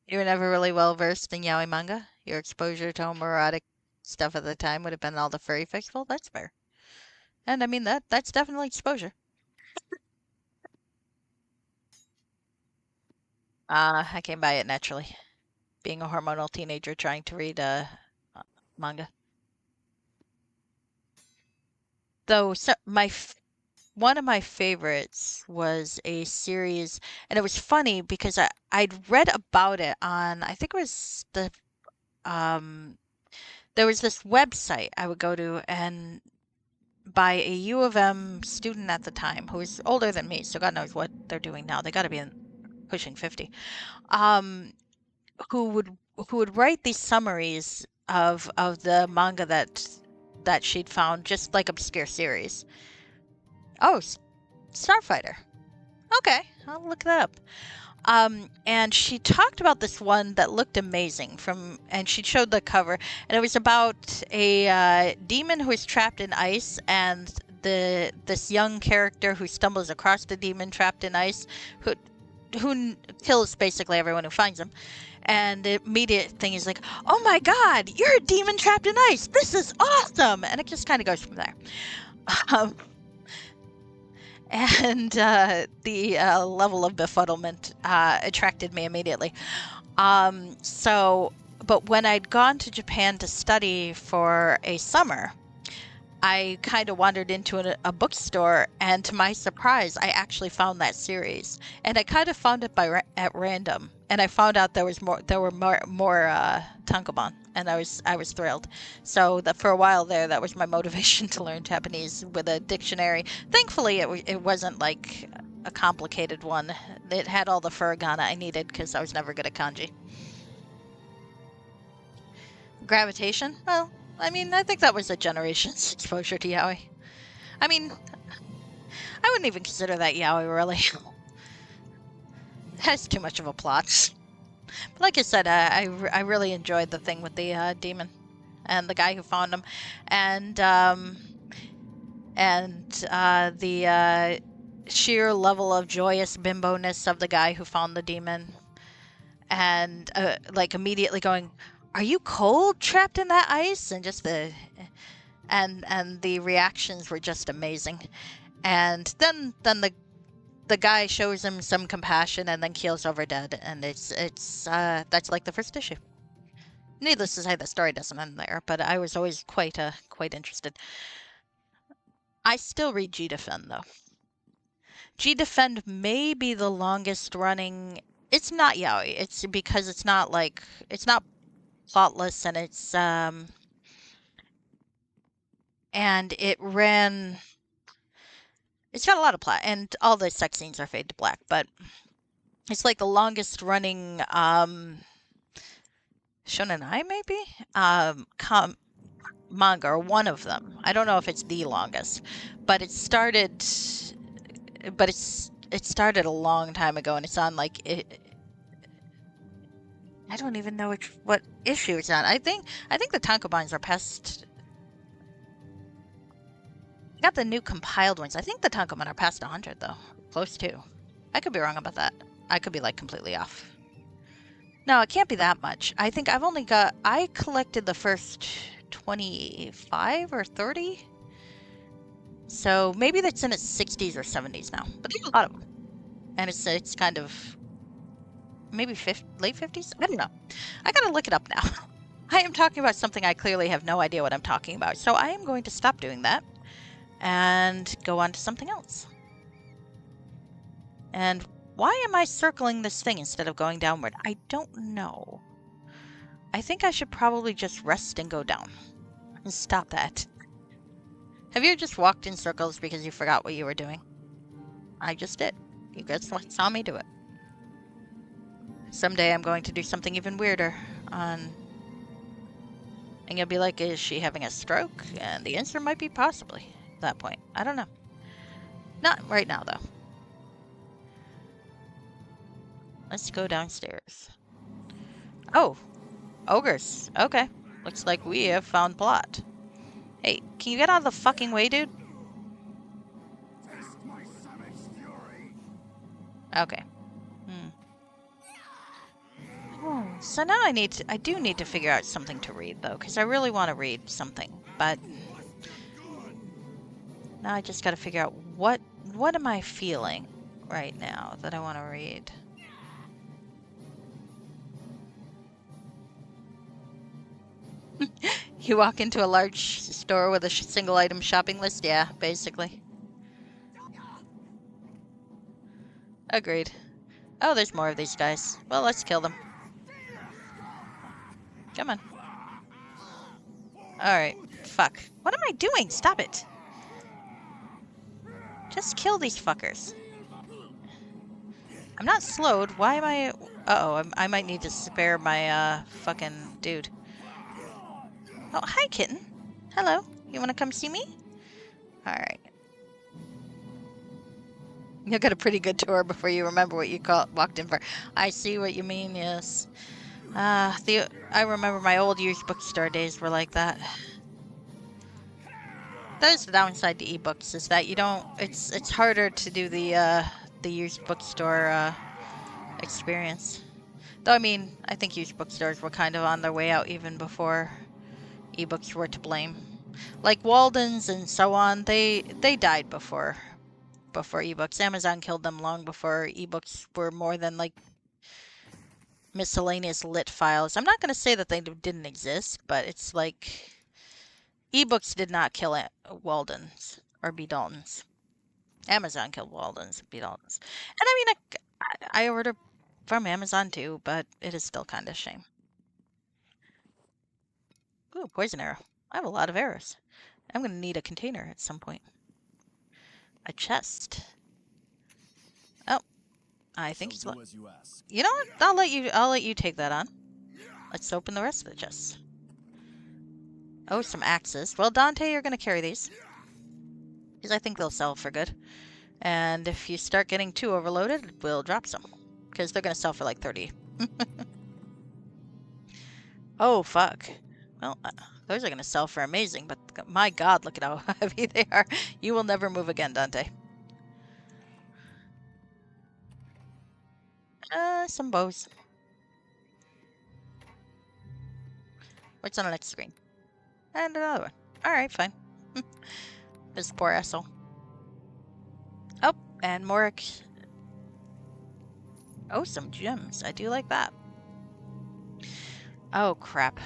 You were never really well versed in yaoi manga? Your exposure to homoerotic stuff at the time would have been all the furry festival? That's fair. And I mean, that's definitely exposure. I came by it naturally, being a hormonal teenager trying to read manga. Though one of my favorites was a series, and it was funny because I'd read about it on, I think it was um, there was this website I would go to, and by a U of M student at the time who was older than me, so God knows what they're doing now. They got to be pushing 50. Um, who would who would write these summaries of the manga that she'd found, just like obscure series. Oh, Starfighter. Okay, I'll look that up. And she talked about this one that looked amazing and she showed the cover, and it was about a demon who is trapped in ice, and this young character who stumbles across the demon trapped in ice, who kills basically everyone who finds him. And the immediate thing is like, oh my god, you're a demon trapped in ice! This is awesome! And it just kind of goes from there. Um, and the level of befuddlement attracted me immediately. But when I'd gone to Japan to study for a summer, I kind of wandered into a bookstore, and to my surprise, I actually found that series. And I kind of found it at random, and I found out there were more tankobon, and I was thrilled. So that for a while there, that was my motivation to learn Japanese with a dictionary. Thankfully, it wasn't like a complicated one. It had all the furigana I needed because I was never good at kanji. Gravitation? Well, I mean, I think that was a generation's exposure to yaoi. I mean, I wouldn't even consider that yaoi, really. It has too much of a plot. But like I said, I really enjoyed the thing with the demon and the guy who found him, and the sheer level of joyous bimbo-ness of the guy who found the demon, and like immediately going, "Are you cold, trapped in that ice?" And just and the reactions were just amazing. And then the guy shows him some compassion and then keels over dead, and it's that's like the first issue. Needless to say, the story doesn't end there, but I was always quite interested. I still read G Defend though. G Defend may be the longest running. It's not yaoi. It's because it's not plotless, and and it's got a lot of plot, and all the sex scenes are fade to black, but it's like the longest running shonen ai, maybe, manga, or one of them. I don't know if it's the longest, but it started a long time ago, and it's on like I don't even know what issue it's on. I think the tankobons are past. I got the new compiled ones. I think the tankobon are past 100 though, close to. I could be wrong about that. I could be like completely off. No, it can't be that much. I think I collected the first 25 or 30. So maybe that's in its 60s or 70s now. But there's a lot of them. And it's kind of maybe late 50s? I don't know. I gotta look it up now. I am talking about something I clearly have no idea what I'm talking about. So I am going to stop doing that and go on to something else. And why am I circling this thing instead of going downward? I don't know. I think I should probably just rest and go down. And stop that. Have you just walked in circles because you forgot what you were doing? I just did. You guys saw me do it. Someday I'm going to do something even weirder and you'll be like, is she having a stroke? And the answer might be possibly at that point. I don't know. Not right now, though. Let's go downstairs. Oh, ogres. Okay. Looks like we have found plot. Hey, can you get out of the fucking way, dude? Okay. Oh, so now I do need to figure out something to read, though, because I really want to read something, but now I just got to figure out what am I feeling right now that I want to read. You walk into a large store with a single item shopping list? Yeah, basically. Agreed. Oh, there's more of these guys. Well, let's kill them. Come on. Alright. Fuck. What am I doing? Stop it. Just kill these fuckers. I'm not slowed. Why am I... Uh-oh, I might need to spare my, fucking dude. Oh, hi, kitten. Hello. You want to come see me? Alright. You got a pretty good tour before you remember what you walked in for. I see what you mean, yes. I remember my old used bookstore days were like that. That is the downside to ebooks, is that you don't... It's harder to do the used bookstore, experience. Though, I mean, I think used bookstores were kind of on their way out even before ebooks were to blame. Like Walden's and so on, they died before ebooks. Amazon killed them long before ebooks were more than like miscellaneous lit files. I'm not going to say that they didn't exist, but it's like ebooks did not kill Walden's or B. Dalton's. Amazon killed Walden's and B. Dalton's. And I mean, I order from Amazon too, but it is still kind of a shame. Ooh, poison arrow. I have a lot of arrows. I'm going to need a container at some point. A chest. Oh, I think he's... You know what? I'll let you take that on. Let's open the rest of the chests. Oh, some axes. Well, Dante, you're going to carry these. Because I think they'll sell for good. And if you start getting too overloaded, we'll drop some. Because they're going to sell for like 30. Oh, fuck. Well, those are going to sell for amazing, but my god, look at how heavy they are. You will never move again, Dante. Some bows. What's on the next screen? And another one. Alright, fine. This poor asshole. Oh, and more... Oh, some gems. I do like that. Oh, crap.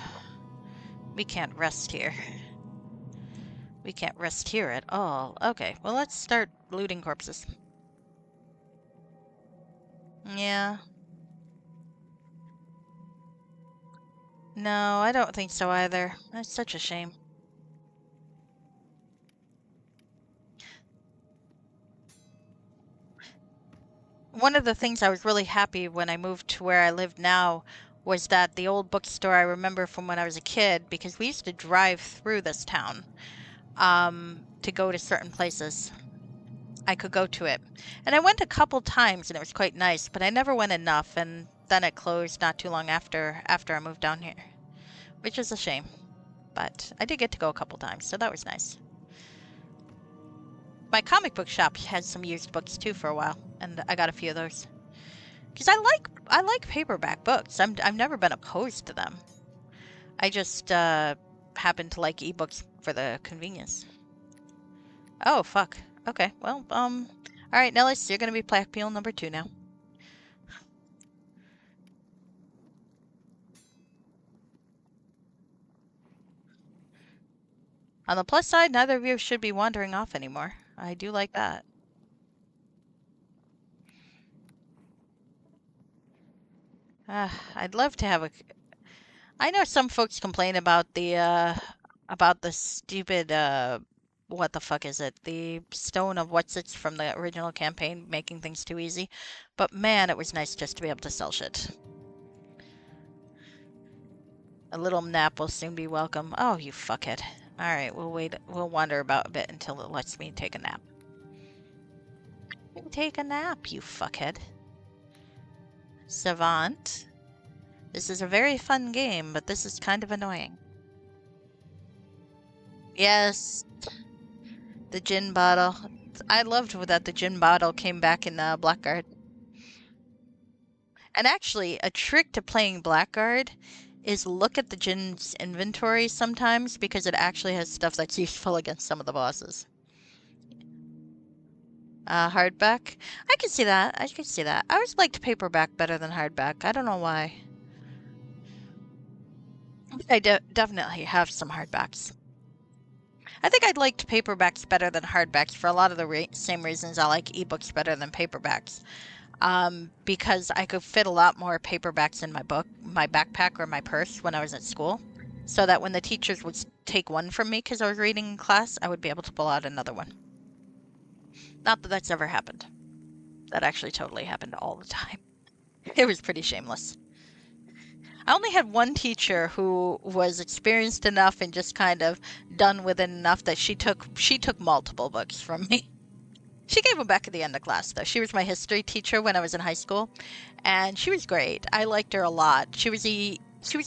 We can't rest here. We can't rest here at all. Okay, well, let's start looting corpses. Yeah. No, I don't think so either. That's such a shame. One of the things I was really happy when I moved to where I live now was that the old bookstore I remember from when I was a kid, because we used to drive through this town to go to certain places. I could go to it. And I went a couple times and it was quite nice, but I never went enough, and then it closed not too long after I moved down here, which is a shame. But I did get to go a couple times, so that was nice. My comic book shop had some used books too for a while, and I got a few of those. Because I like paperback books. I've never been opposed to them. I just happen to like ebooks for the convenience. Oh, fuck. Okay, well, alright, Nellis, you're gonna be Black Peel number 2 now. On the plus side, neither of you should be wandering off anymore. I do like that. I'd love to have a... I know some folks complain about the stupid, what the fuck is it? The stone of what's-its from the original campaign making things too easy. But man, it was nice just to be able to sell shit. A little nap will soon be welcome. Oh, you fuckhead. Alright, we'll wait. We'll wander about a bit until it lets me take a nap. Take a nap, you fuckhead. Savant. This is a very fun game, but this is kind of annoying. Yes. The gin bottle. I loved that the gin bottle came back in Blackguard. And actually, a trick to playing Blackguard is look at the gin's inventory sometimes, because it actually has stuff that's useful against some of the bosses. Hardback? I can see that. I can see that. I always liked paperback better than hardback. I don't know why. I definitely have some hardbacks. I think I liked paperbacks better than hardbacks for a lot of the same reasons I like ebooks better than paperbacks. Because I could fit a lot more paperbacks in my backpack or my purse when I was at school, so that when the teachers would take one from me because I was reading in class, I would be able to pull out another one. Not that that's ever happened. That actually totally happened all the time. It was pretty shameless. I only had one teacher who was experienced enough and just kind of done with it enough that she took multiple books from me. She gave them back at the end of class, though. She was my history teacher when I was in high school, and she was great. I liked her a lot. She was a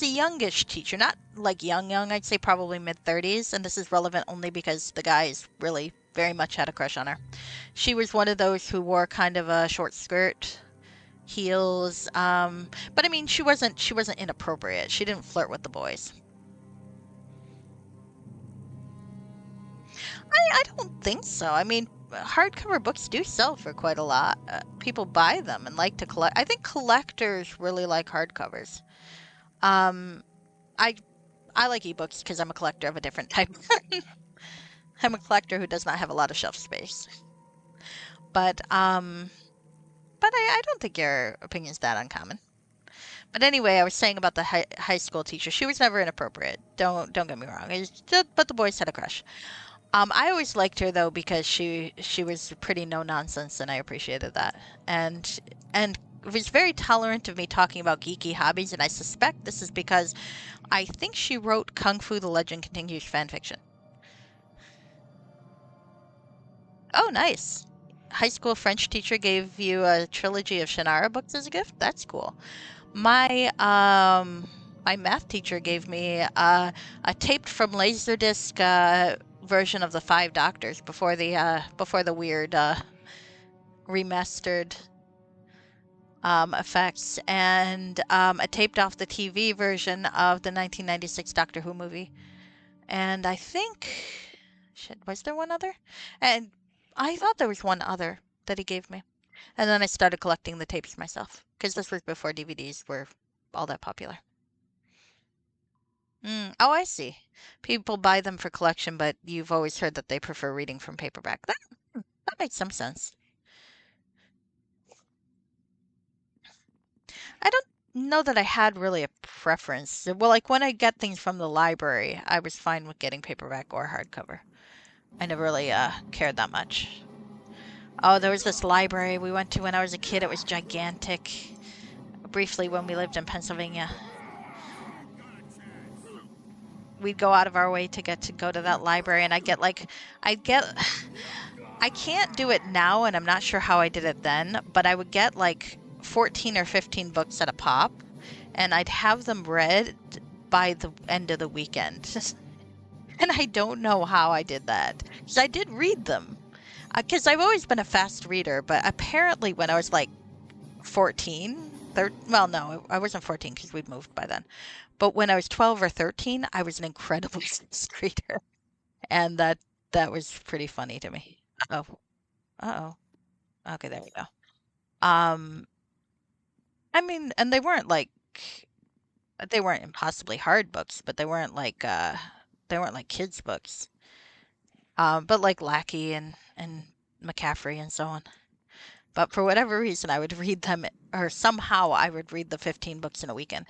youngish teacher, not like young. I'd say probably mid-30s, and this is relevant only because the guys really very much had a crush on her. She was one of those who wore kind of a short skirt, heels, but I mean, she wasn't inappropriate. She didn't flirt with the boys. I don't think so. I mean, hardcover books do sell for quite a lot. People buy them and like to collect. I think collectors really like hardcovers. Um, I I like ebooks because I'm a collector of a different type. I'm a collector who does not have a lot of shelf space. But I don't think your opinion's that uncommon. But anyway, I was saying about the high school teacher. She was never inappropriate. Don't get me wrong. But the boys had a crush. I always liked her though because she was pretty no nonsense, and I appreciated that. And was very tolerant of me talking about geeky hobbies, and I suspect this is because I think she wrote Kung Fu: The Legend Continues fan fiction. Oh, nice. High school French teacher gave you a trilogy of Shannara books as a gift? That's cool. My math teacher gave me a taped from Laserdisc version of the Five Doctors before the weird remastered effects, and a taped off the TV version of the 1996 Doctor Who movie. And I think, shit, was there one other? And I thought there was one other that he gave me. And then I started collecting the tapes myself because this was before DVDs were all that popular. Oh, I see. People buy them for collection, but you've always heard that they prefer reading from paperback. That makes some sense. I don't know that I had really a preference. Well, like when I get things from the library, I was fine with getting paperback or hardcover. I never really cared that much. Oh, there was this library we went to when I was a kid. It was gigantic. Briefly, when we lived in Pennsylvania, we'd go out of our way to get to go to that library, and I get, I can't do it now, and I'm not sure how I did it then, but I would get like 14 or 15 books at a pop, and I'd have them read by the end of the weekend. And I don't know how I did that, because I did read them. Because I've always been a fast reader, but apparently when I was like 14, well, no, I wasn't 14 because we'd moved by then. But when I was 12 or 13, I was an incredibly fast reader. And that was pretty funny to me. Oh, uh-oh. Okay, there we go. Um, I mean, and they weren't impossibly hard books, but they weren't like kids books. But like Lackey and McCaffrey and so on. But for whatever reason, I would read them, or somehow I would read the 15 books in a weekend,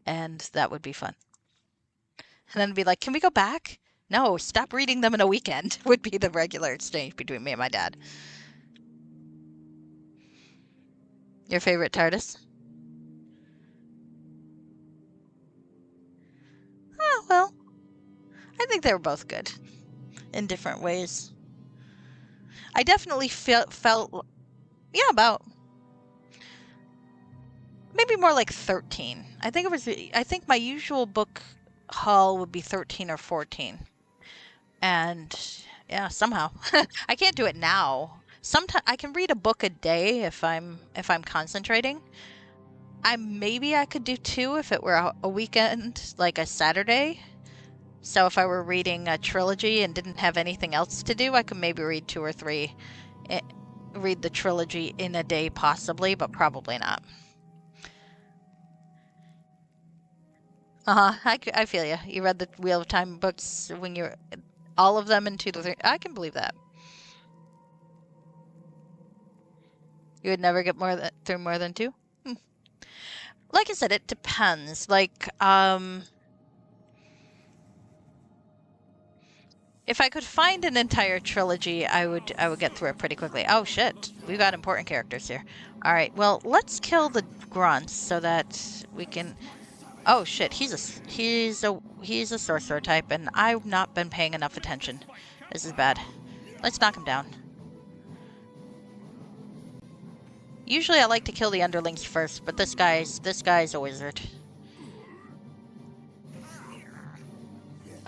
and that would be fun. And then be like, "Can we go back?" No, stop reading them in a weekend would be the regular exchange between me and my dad. Your favorite TARDIS? Oh, well, I think they were both good in different ways. I definitely felt, yeah, about maybe more like 13. I think my usual book haul would be 13 or 14. And yeah, somehow I can't do it now. Sometimes I can read a book a day if I'm concentrating. I could do two if it were a weekend, like a Saturday. So if I were reading a trilogy and didn't have anything else to do, I could maybe read two or three. eh, Read the trilogy in a day, possibly, but probably not. I feel you. You read the Wheel of Time books when you're all of them in 2 to 3. I can believe that. You would never get through more than 2? Hmm. Like I said, it depends. Like, if I could find an entire trilogy, I would get through it pretty quickly. Oh shit, we've got important characters here. All right, well, let's kill the grunts so that we can. Oh shit, he's a sorcerer type, and I've not been paying enough attention. This is bad. Let's knock him down. Usually I like to kill the underlings first, but this guy's a wizard.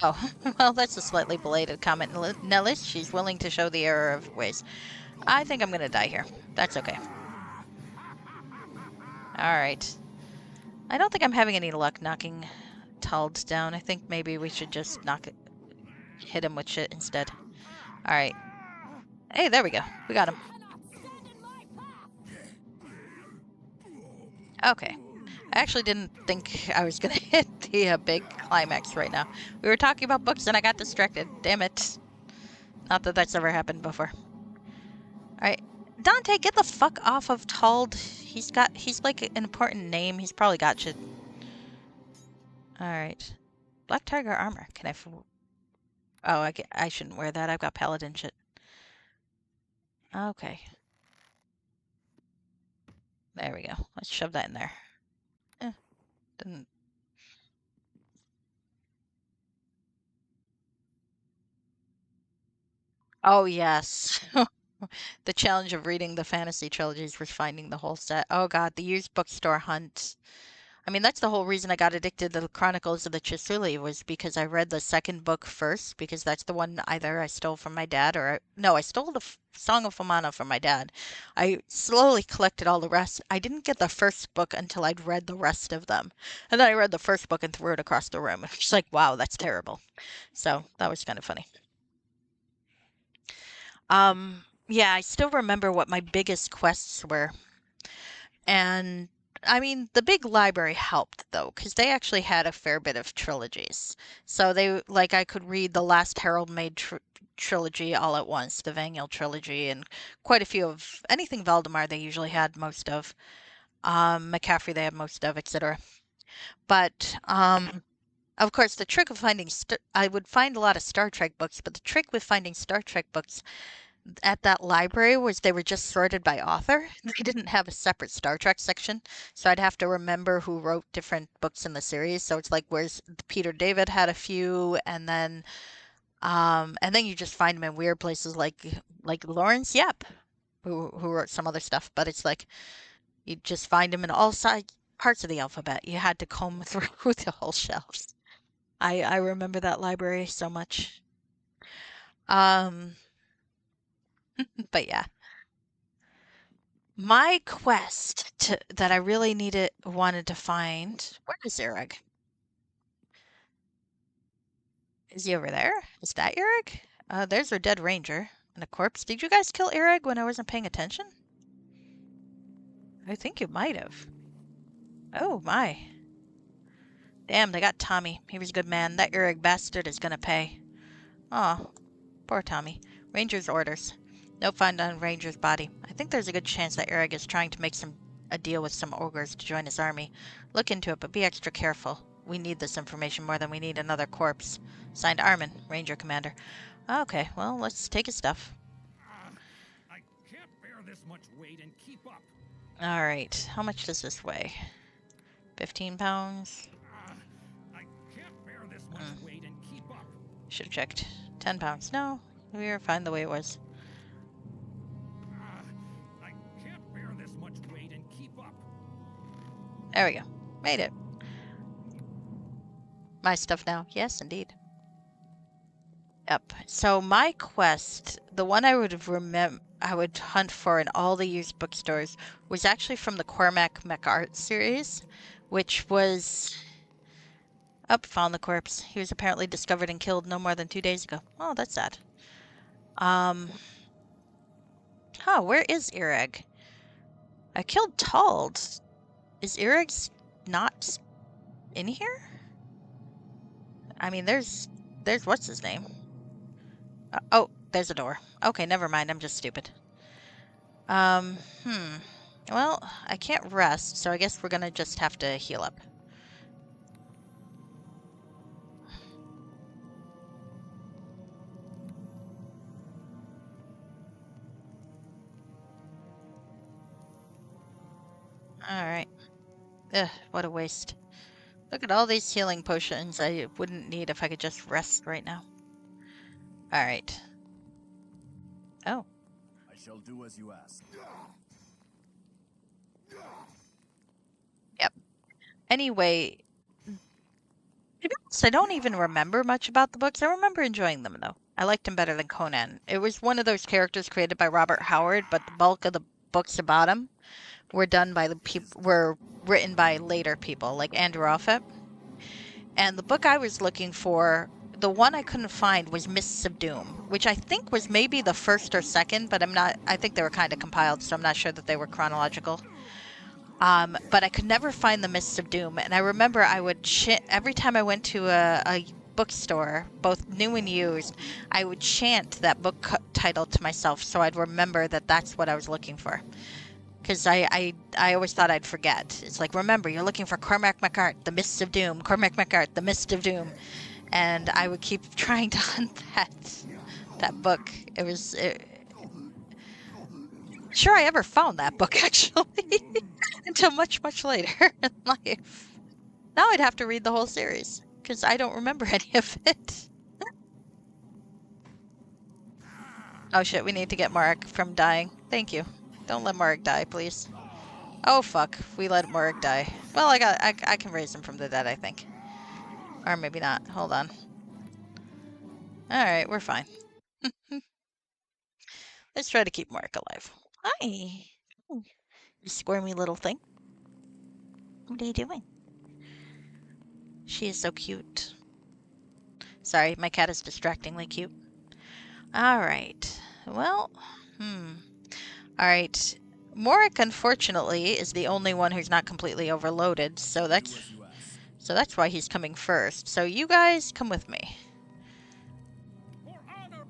Oh, well, that's a slightly belated comment, Nellis. She's willing to show the error of ways. I think I'm gonna die here. That's okay. Alright. I don't think I'm having any luck knocking Tald down. I think maybe we should just hit him with shit instead. Alright. Hey, there we go. We got him. Okay. I actually didn't think I was gonna hit the big climax right now. We were talking about books and I got distracted. Damn it. Not that that's ever happened before. Alright. Dante, get the fuck off of Tald. He's like an important name. He's probably got shit. Alright. Black Tiger armor. Can I... Oh, I shouldn't wear that. I've got paladin shit. Okay. There we go. Let's shove that in there. Didn't... Oh, yes. The challenge of reading the fantasy trilogies was finding the whole set. Oh god, the used bookstore hunt. I mean, that's the whole reason I got addicted to the Chronicles of the Chisuli was because I read the second book first, because that's the one either I stole from my dad or no, I stole the Song of Fomana from my dad. I slowly collected all the rest. I didn't get the first book until I'd read the rest of them. And then I read the first book and threw it across the room. It's like, wow, that's terrible. So that was kind of funny. Yeah, I still remember what my biggest quests were. And I mean, the big library helped though, because they actually had a fair bit of trilogies. So I could read the last Harold made trilogy all at once, the Vangel trilogy, and quite a few of anything Valdemar they usually had most of. McCaffrey they had most of, etc. But of course, the trick of finding I would find a lot of Star Trek books, but the trick with finding Star Trek books at that library was they were just sorted by author. They didn't have a separate Star Trek section, so I'd have to remember who wrote different books in the series. So it's like where's Peter David had a few, and then you just find them in weird places like Lawrence Yep, who wrote some other stuff. But it's like you just find them in all parts of the alphabet. You had to comb through the whole shelves. I remember that library so much. Um, but yeah. My that I really wanted to find. Where is Eric? Is he over there? Is that Eric? There's our dead ranger and a corpse. Did you guys kill Eric when I wasn't paying attention? I think you might have. Oh my. Damn, they got Tommy. He was a good man. That Eric bastard is gonna pay. Aw, poor Tommy. Ranger's orders. No find on Ranger's body. I think there's a good chance that Eric is trying to make a deal with some ogres to join his army. Look into it, but be extra careful. We need this information more than we need another corpse. Signed Armin, Ranger Commander. Okay, well, let's take his stuff. I can't bear this much weight and keep up. Alright, how much does this weigh? 15 pounds? I can't bear this much weight and keep up. Should have checked. 10 pounds. No, we were fine the way it was. I can't bear this much weight and keep up. There we go. Made it. My stuff now. Yes, indeed. Yep. So my quest, the one I would hunt for in all the used bookstores was actually from the Cormac McArt series, which was... found the corpse. He was apparently discovered and killed no more than 2 days ago. Oh, that's sad. Where is Ireg? I killed Tald. Is Ireg not in here? I mean, there's what's his name? Oh, there's a door. Okay, never mind. I'm just stupid. Um, hmm. Well, I can't rest, so I guess we're gonna just have to heal up. Alright. Ugh, what a waste. Look at all these healing potions I wouldn't need if I could just rest right now. Alright. Oh. I shall do as you ask. Yep. Anyway, to be honest, I don't even remember much about the books. I remember enjoying them, though. I liked him better than Conan. It was one of those characters created by Robert Howard, but the bulk of the books about him were done by were written by later people, like Andrew Offutt. And the book I was looking for, the one I couldn't find was Mists of Doom, which I think was maybe the first or second, but I think they were kind of compiled, so I'm not sure that they were chronological. But I could never find the Mists of Doom, and I remember I would every time I went to a bookstore, both new and used, I would chant that book title to myself so I'd remember that that's what I was looking for. Because I always thought I'd forget. It's like, remember, you're looking for Cormac McCart, The Mists of Doom, Cormac McCart, The Mist of Doom. And I would keep trying to hunt that book. Sure I ever found that book, actually, until much, much later in life. Now I'd have to read the whole series, because I don't remember any of it. Oh shit, we need to get Marek from dying. Thank you. Don't let Marek die, please. Oh fuck, we let Marek die. Well, I can raise him from the dead, I think. Or maybe not. Hold on. Alright, we're fine. Let's try to keep Marek alive. Hi. You squirmy little thing. What are you doing? She is so cute. Sorry, my cat is distractingly cute. Alright. Well, Alright. Morik, unfortunately, is the only one who's not completely overloaded, so that's why he's coming first. So you guys come with me. For honor.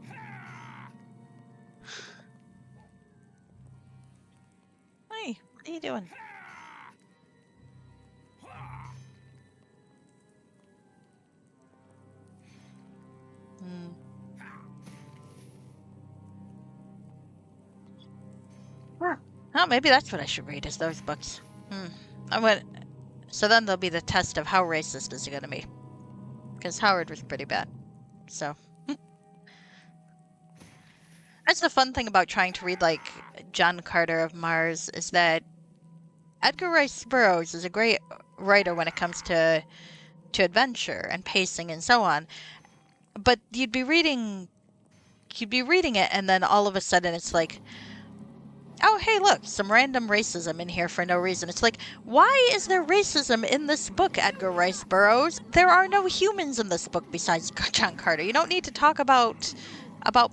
Hey, what are you doing? Oh, maybe that's what I should read, is those books. So then there'll be the test of how racist is he gonna be. Because Howard was pretty bad. So. That's the fun thing about trying to read, like, John Carter of Mars, is that Edgar Rice Burroughs is a great writer when it comes to adventure and pacing and so on. But you'd be reading it, and then all of a sudden it's like, oh, hey, look, some random racism in here for no reason. It's like, why is there racism in this book, Edgar Rice Burroughs? There are no humans in this book besides John Carter. You don't need to talk about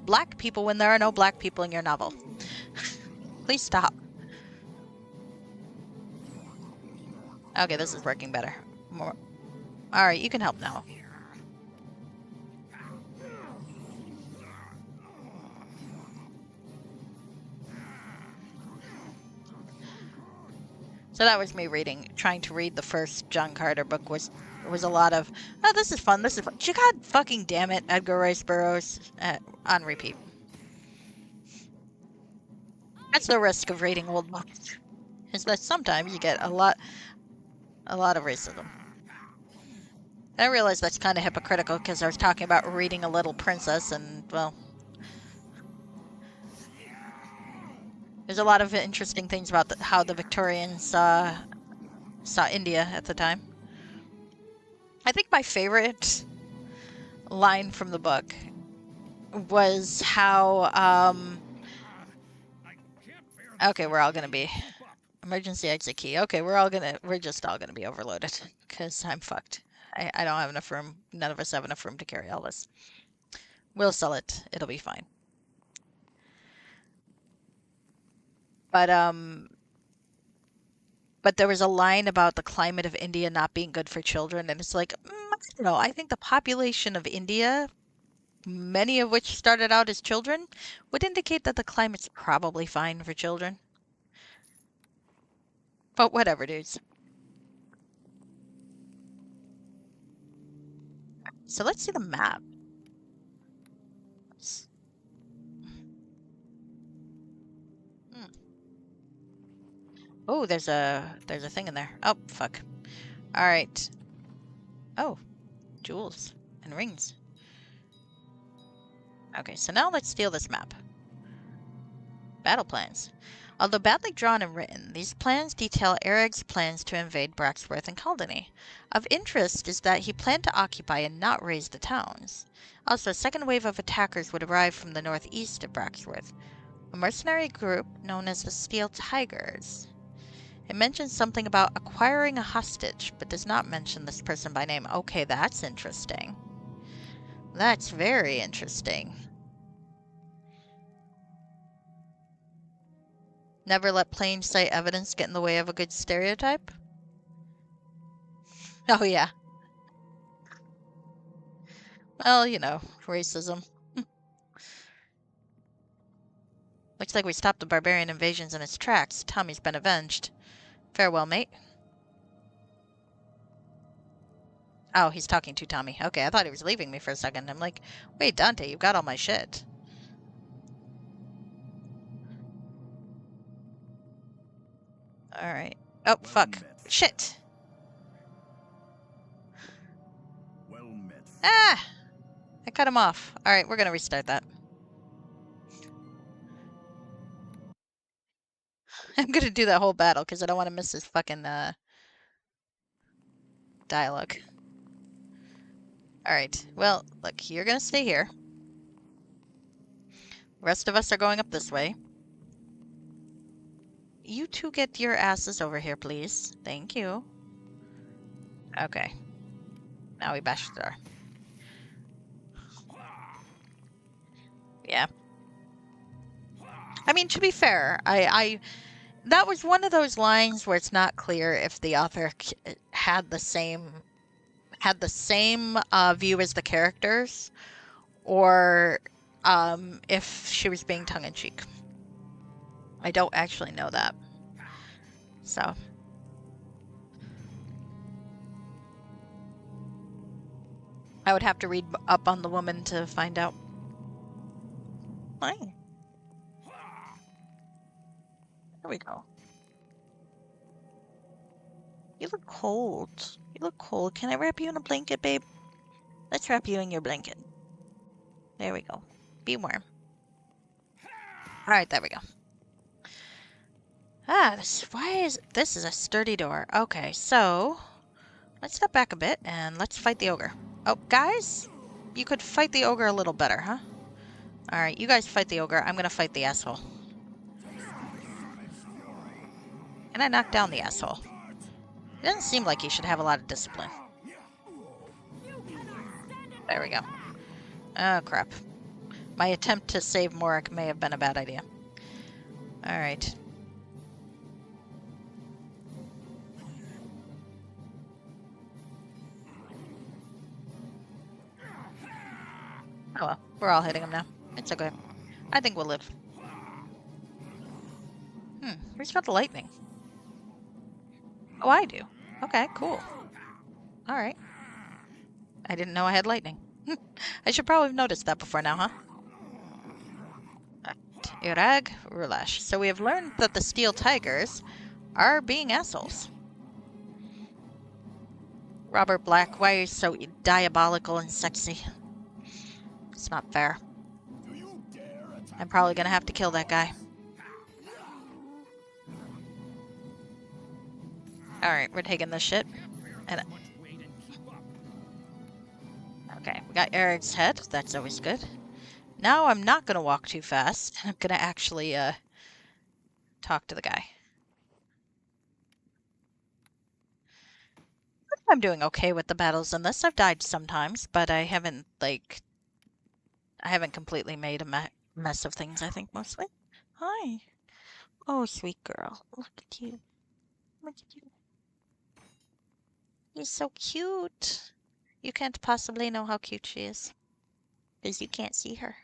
black people when there are no black people in your novel. Please stop. Okay, this is working better. More. All right, you can help now. So that was me trying to read the first John Carter book. Was a lot of, oh, this is fun. God fucking damn it, Edgar Rice Burroughs, on repeat. That's the risk of reading old books, is that sometimes you get a lot of racism. And I realize that's kind of hypocritical because I was talking about reading A Little Princess, and well, there's a lot of interesting things about how the Victorians saw India at the time. I think my favorite line from the book was how okay, we're all gonna be emergency exit key. Okay, we're just all gonna be overloaded because I'm fucked. I don't have enough room. None of us have enough room to carry all this. We'll sell it. It'll be fine. But But there was a line about the climate of India not being good for children, and it's like, I don't know. I think the population of India, many of which started out as children, would indicate that the climate's probably fine for children. But whatever, dudes. So let's see the map. Hmm. Oh, there's a thing in there. Oh, fuck. All right. Oh, jewels and rings. Okay, so now let's steal this map. Battle plans. Although badly drawn and written, these plans detail Eric's plans to invade Braxworth and Caldony. Of interest is that he planned to occupy and not raise the towns. Also, a second wave of attackers would arrive from the northeast of Braxworth, a mercenary group known as the Steel Tigers. It mentions something about acquiring a hostage, but does not mention this person by name. Okay, that's interesting. That's very interesting. Never let plain sight evidence get in the way of a good stereotype? Oh, yeah. Well, you know, racism. Looks like we stopped the barbarian invasions in its tracks. Tommy's been avenged. Farewell, mate. Oh, he's talking to Tommy. Okay, I thought he was leaving me for a second. I'm like, wait, Dante, you've got all my shit. Alright. Oh, Well fuck. met, friend. Shit! Well met, friend. Ah! I cut him off. Alright, we're gonna restart that. I'm gonna do that whole battle because I don't want to miss his fucking dialogue. Alright, well, look, you're gonna stay here. The rest of us are going up this way. You two get your asses over here, please. Thank you. Okay. Now we bash the door. Yeah. I mean, to be fair, that was one of those lines where it's not clear if the author had the same view as the characters, or if she was being tongue in cheek. I don't actually know that. So. I would have to read up on the woman to find out. Hi. There we go. You look cold. You look cold. Can I wrap you in a blanket, babe? Let's wrap you in your blanket. There we go. Be warm. Alright, there we go. Ah, this is a sturdy door. Okay, so let's step back a bit and let's fight the ogre. Oh, guys, you could fight the ogre a little better, huh? Alright, you guys fight the ogre. I'm gonna fight the asshole. Can I knock down the asshole? It doesn't seem like he should have a lot of discipline. There we go. Oh, crap. My attempt to save Morik may have been a bad idea. Alright. Oh well, we're all hitting him now. It's okay. I think we'll live. Who's got the lightning? Oh, I do. Okay, cool. Alright. I didn't know I had lightning. I should probably have noticed that before now, huh? Irag Rulash. So we have learned that the Steel Tigers are being assholes. Robert Black, why are you so diabolical and sexy? It's not fair. I'm probably gonna have to kill that guy. Alright, we're taking this shit. And okay, we got Eric's head. That's always good. Now I'm not gonna walk too fast. I'm gonna actually talk to the guy. I'm doing okay with the battles in this. I've died sometimes, but I haven't completely made a mess of things, I think, mostly. Hi. Oh, sweet girl. Look at you. Look at you. He's so cute. You can't possibly know how cute she is. Because you can't see her.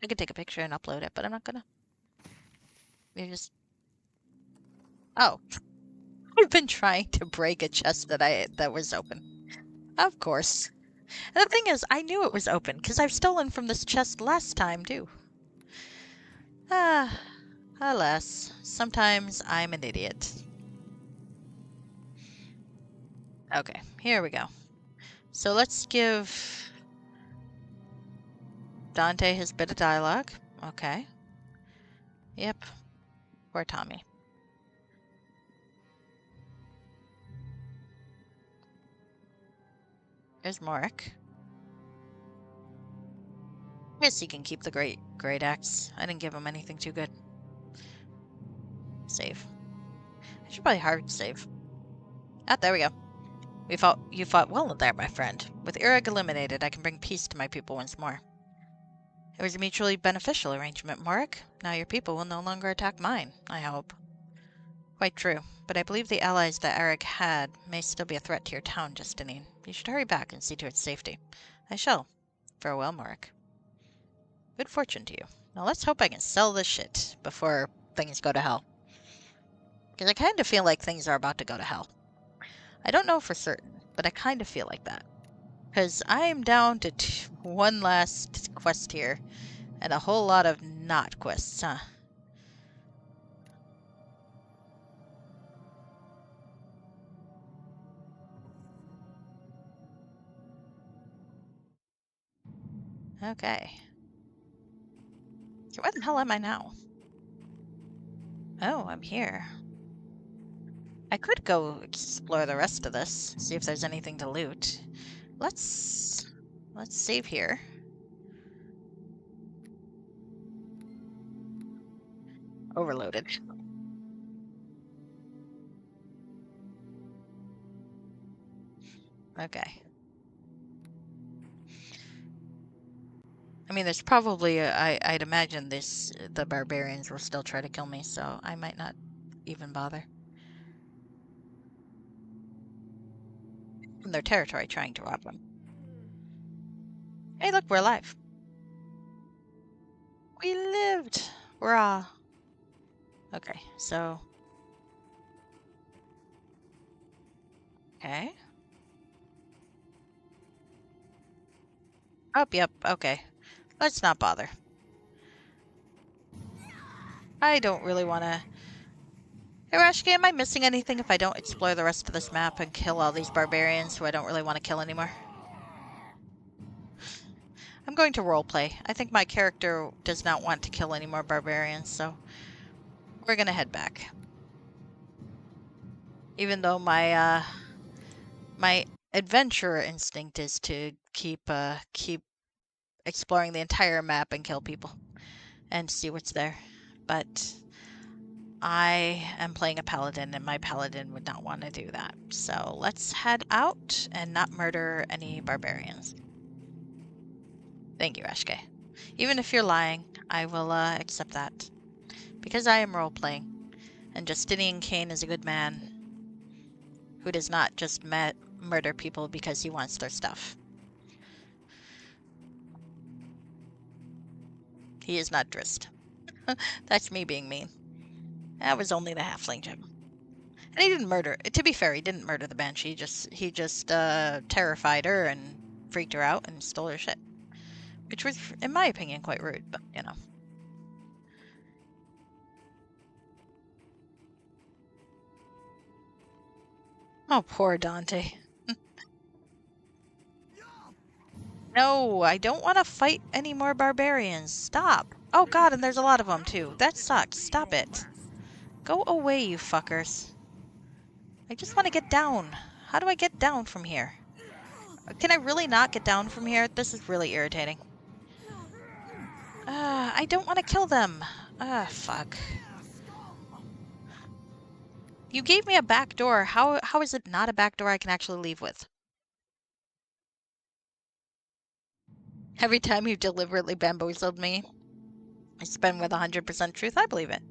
I could take a picture and upload it, but I'm not gonna. You're just... Oh. I've been trying to break a chest that was open. Of course. And the thing is, I knew it was open, because I've stolen from this chest last time, too. Ah, alas. Sometimes I'm an idiot. Okay, here we go. So let's give Dante his bit of dialogue. Okay. Yep. Poor Tommy. There's Morik. Guess he can keep the great axe. I didn't give him anything too good. Save. I should probably hard save. Ah, there we go. You fought well there, my friend. With Irag eliminated, I can bring peace to my people once more. It was a mutually beneficial arrangement, Morik. Now your people will no longer attack mine, I hope. Quite true, but I believe the allies that Irag had may still be a threat to your town, Justinian. You should hurry back and see to its safety. I shall. Farewell, Morik. Good fortune to you. Now let's hope I can sell this shit before things go to hell. Because I kind of feel like things are about to go to hell. I don't know for certain, but I kind of feel like that. Because I am down to one last quest here, and a whole lot of not quests, huh? Okay. So where the hell am I now? Oh, I'm here. I could go explore the rest of this, see if there's anything to loot. Let's save here. Overloaded. Okay. I mean, there's probably I'd imagine the barbarians will still try to kill me, so I might not even bother. From their territory, trying to rob them. Hey, look, we're alive. We lived. Hurrah. Okay, so. Okay. Oh, yep. Okay. Let's not bother. I don't really want to. Hey, Rashki, am I missing anything if I don't explore the rest of this map and kill all these barbarians who I don't really want to kill anymore? I'm going to roleplay. I think my character does not want to kill any more barbarians, so we're gonna head back. Even though my my adventurer instinct is to keep exploring the entire map and kill people and see what's there. But I am playing a paladin, and my paladin would not want to do that. So let's head out and not murder any barbarians. Thank you, Ashke. Even if you're lying, I will accept that. Because I am role-playing, and Justinian Kane is a good man who does not just murder people because he wants their stuff. He is not Drist. That's me being mean. That was only the halfling gem. And he didn't murder. To be fair, he didn't murder the banshee. He just terrified her and freaked her out and stole her shit, which was, in my opinion, quite rude. But you know. Oh, poor Dante. No, I don't want to fight any more barbarians. Stop. Oh god, and there's a lot of them too. That sucks. Stop it. Go away, you fuckers. I just want to get down. How do I get down from here? Can I really not get down from here? This is really irritating. I don't want to kill them. Fuck. You gave me a back door. How is it not a back door I can actually leave with? Every time you deliberately bamboozled me, I spend with 100% truth, I believe it.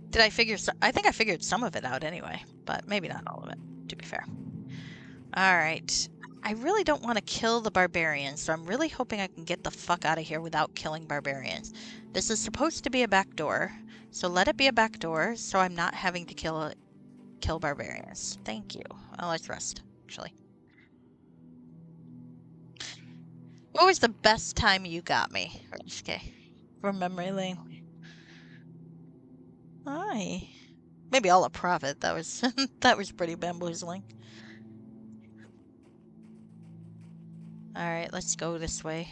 Did I figure I think I figured some of it out anyway, but maybe not all of it, to be fair. Alright. I really don't want to kill the barbarians, so I'm really hoping I can get the fuck out of here without killing barbarians. This is supposed to be a back door, so let it be a back door so I'm not having to kill barbarians. Thank you. Well, let's rest, actually. What was the best time you got me? Okay. From memory lane. Hi. Maybe all a profit. That was that was pretty bamboozling. Alright, let's go this way.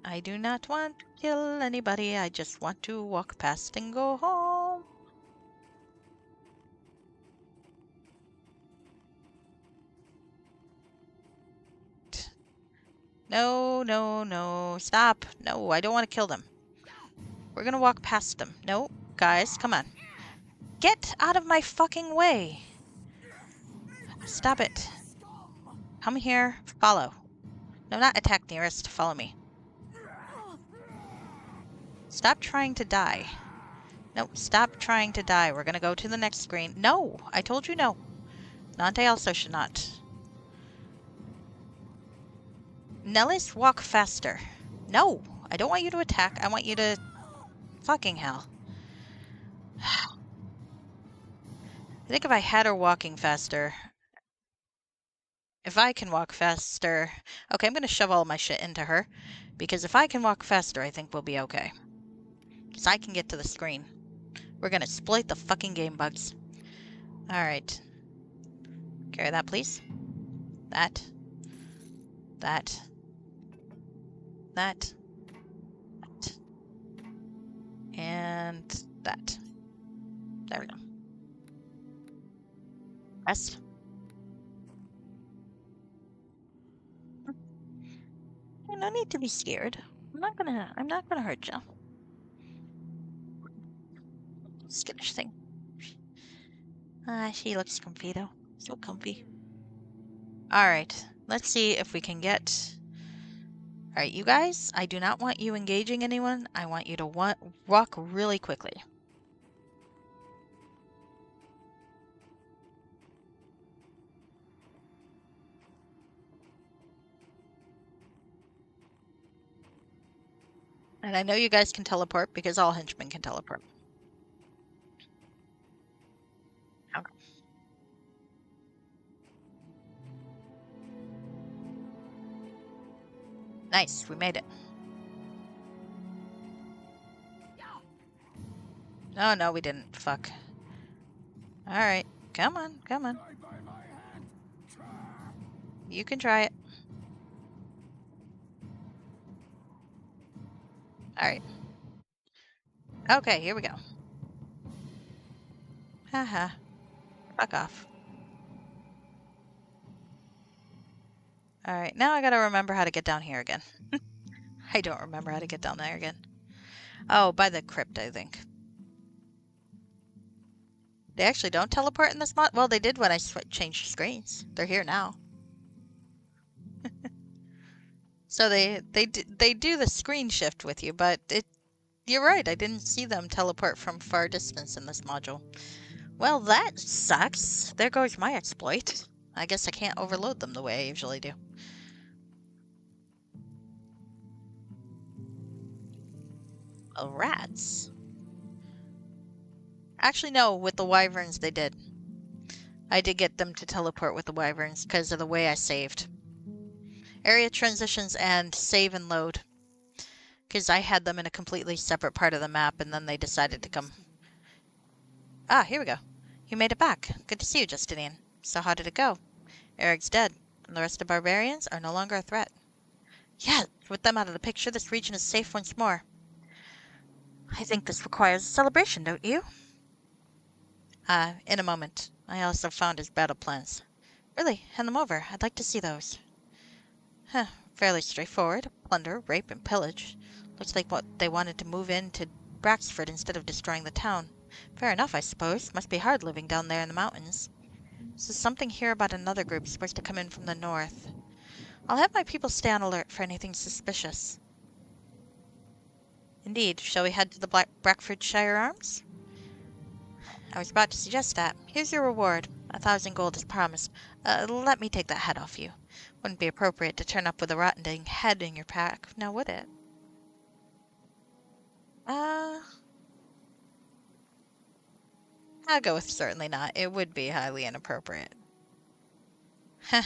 I do not want to kill anybody. I just want to walk past and go home. No, no, no. Stop. No, I don't want to kill them. We're gonna walk past them. No, guys, come on. Get out of my fucking way. Stop it. Come here. Follow. No, not attack nearest. Follow me. Stop trying to die. No, stop trying to die. We're gonna go to the next screen. No, I told you no. Nante also should not. Nellis, walk faster. No, I don't want you to attack. I want you to... Fucking hell. I think if I had her walking faster... If I can walk faster... Okay, I'm gonna shove all my shit into her. Because if I can walk faster, I think we'll be okay. Because I can get to the screen. We're gonna exploit the fucking game bugs. Alright. Carry that, please. That. That. That. That. And that. There we go. Rest. No need to be scared. I'm not gonna hurt you. Skittish thing. She looks comfy though. So comfy. Alright, let's see if we can get... Alright, you guys, I do not want you engaging anyone. I want you to walk really quickly. And I know you guys can teleport because all henchmen can teleport. Okay. Nice, we made it. Oh, no, we didn't. Fuck. Alright, come on, come on. You can try it. Alright. Okay, here we go. Haha. Fuck off. Alright, now I gotta remember how to get down here again. I don't remember how to get down there again. Oh, by the crypt, I think. They actually don't teleport in this mod? Well, they did when I changed screens. They're here now. So they do the screen shift with you, but you're right, I didn't see them teleport from far distance in this module. Well, that sucks. There goes my exploit. I guess I can't overload them the way I usually do. Oh, rats. Actually, no, with the wyverns they did. I did get them to teleport with the wyverns because of the way I saved. Area transitions and save and load. Because I had them in a completely separate part of the map and then they decided to come. Ah, here we go. You made it back. Good to see you, Justinian. So how did it go? Eric's dead, and the rest of barbarians are no longer a threat. Yeah, with them out of the picture, this region is safe once more. I think this requires a celebration, don't you? In a moment. I also found his battle plans. Really? Hand them over. I'd like to see those. Huh. Fairly straightforward. Plunder, rape, and pillage. Looks like what they wanted to move into Braxford instead of destroying the town. Fair enough, I suppose. Must be hard living down there in the mountains. There's something here about another group supposed to come in from the north. I'll have my people stay on alert for anything suspicious. Indeed. Shall we head to the Brackfordshire Arms? I was about to suggest that. Here's your reward. 1,000 gold as promised. Let me take that head off you. Wouldn't be appropriate to turn up with a rotting head in your pack, now would it? I'll go with certainly not. It would be highly inappropriate. Heh.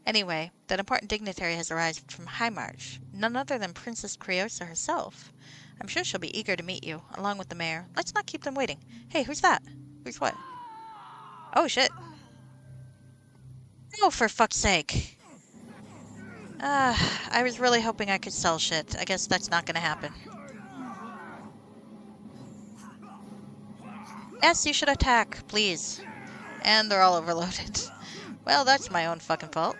Anyway, that important dignitary has arrived from High March. None other than Princess Criosa herself. I'm sure she'll be eager to meet you, along with the mayor. Let's not keep them waiting. Hey, who's that? Who's what? Oh, shit. Oh, for fuck's sake. I was really hoping I could sell shit. I guess that's not gonna happen. Yes, you should attack, please. And they're all overloaded. Well, that's my own fucking fault.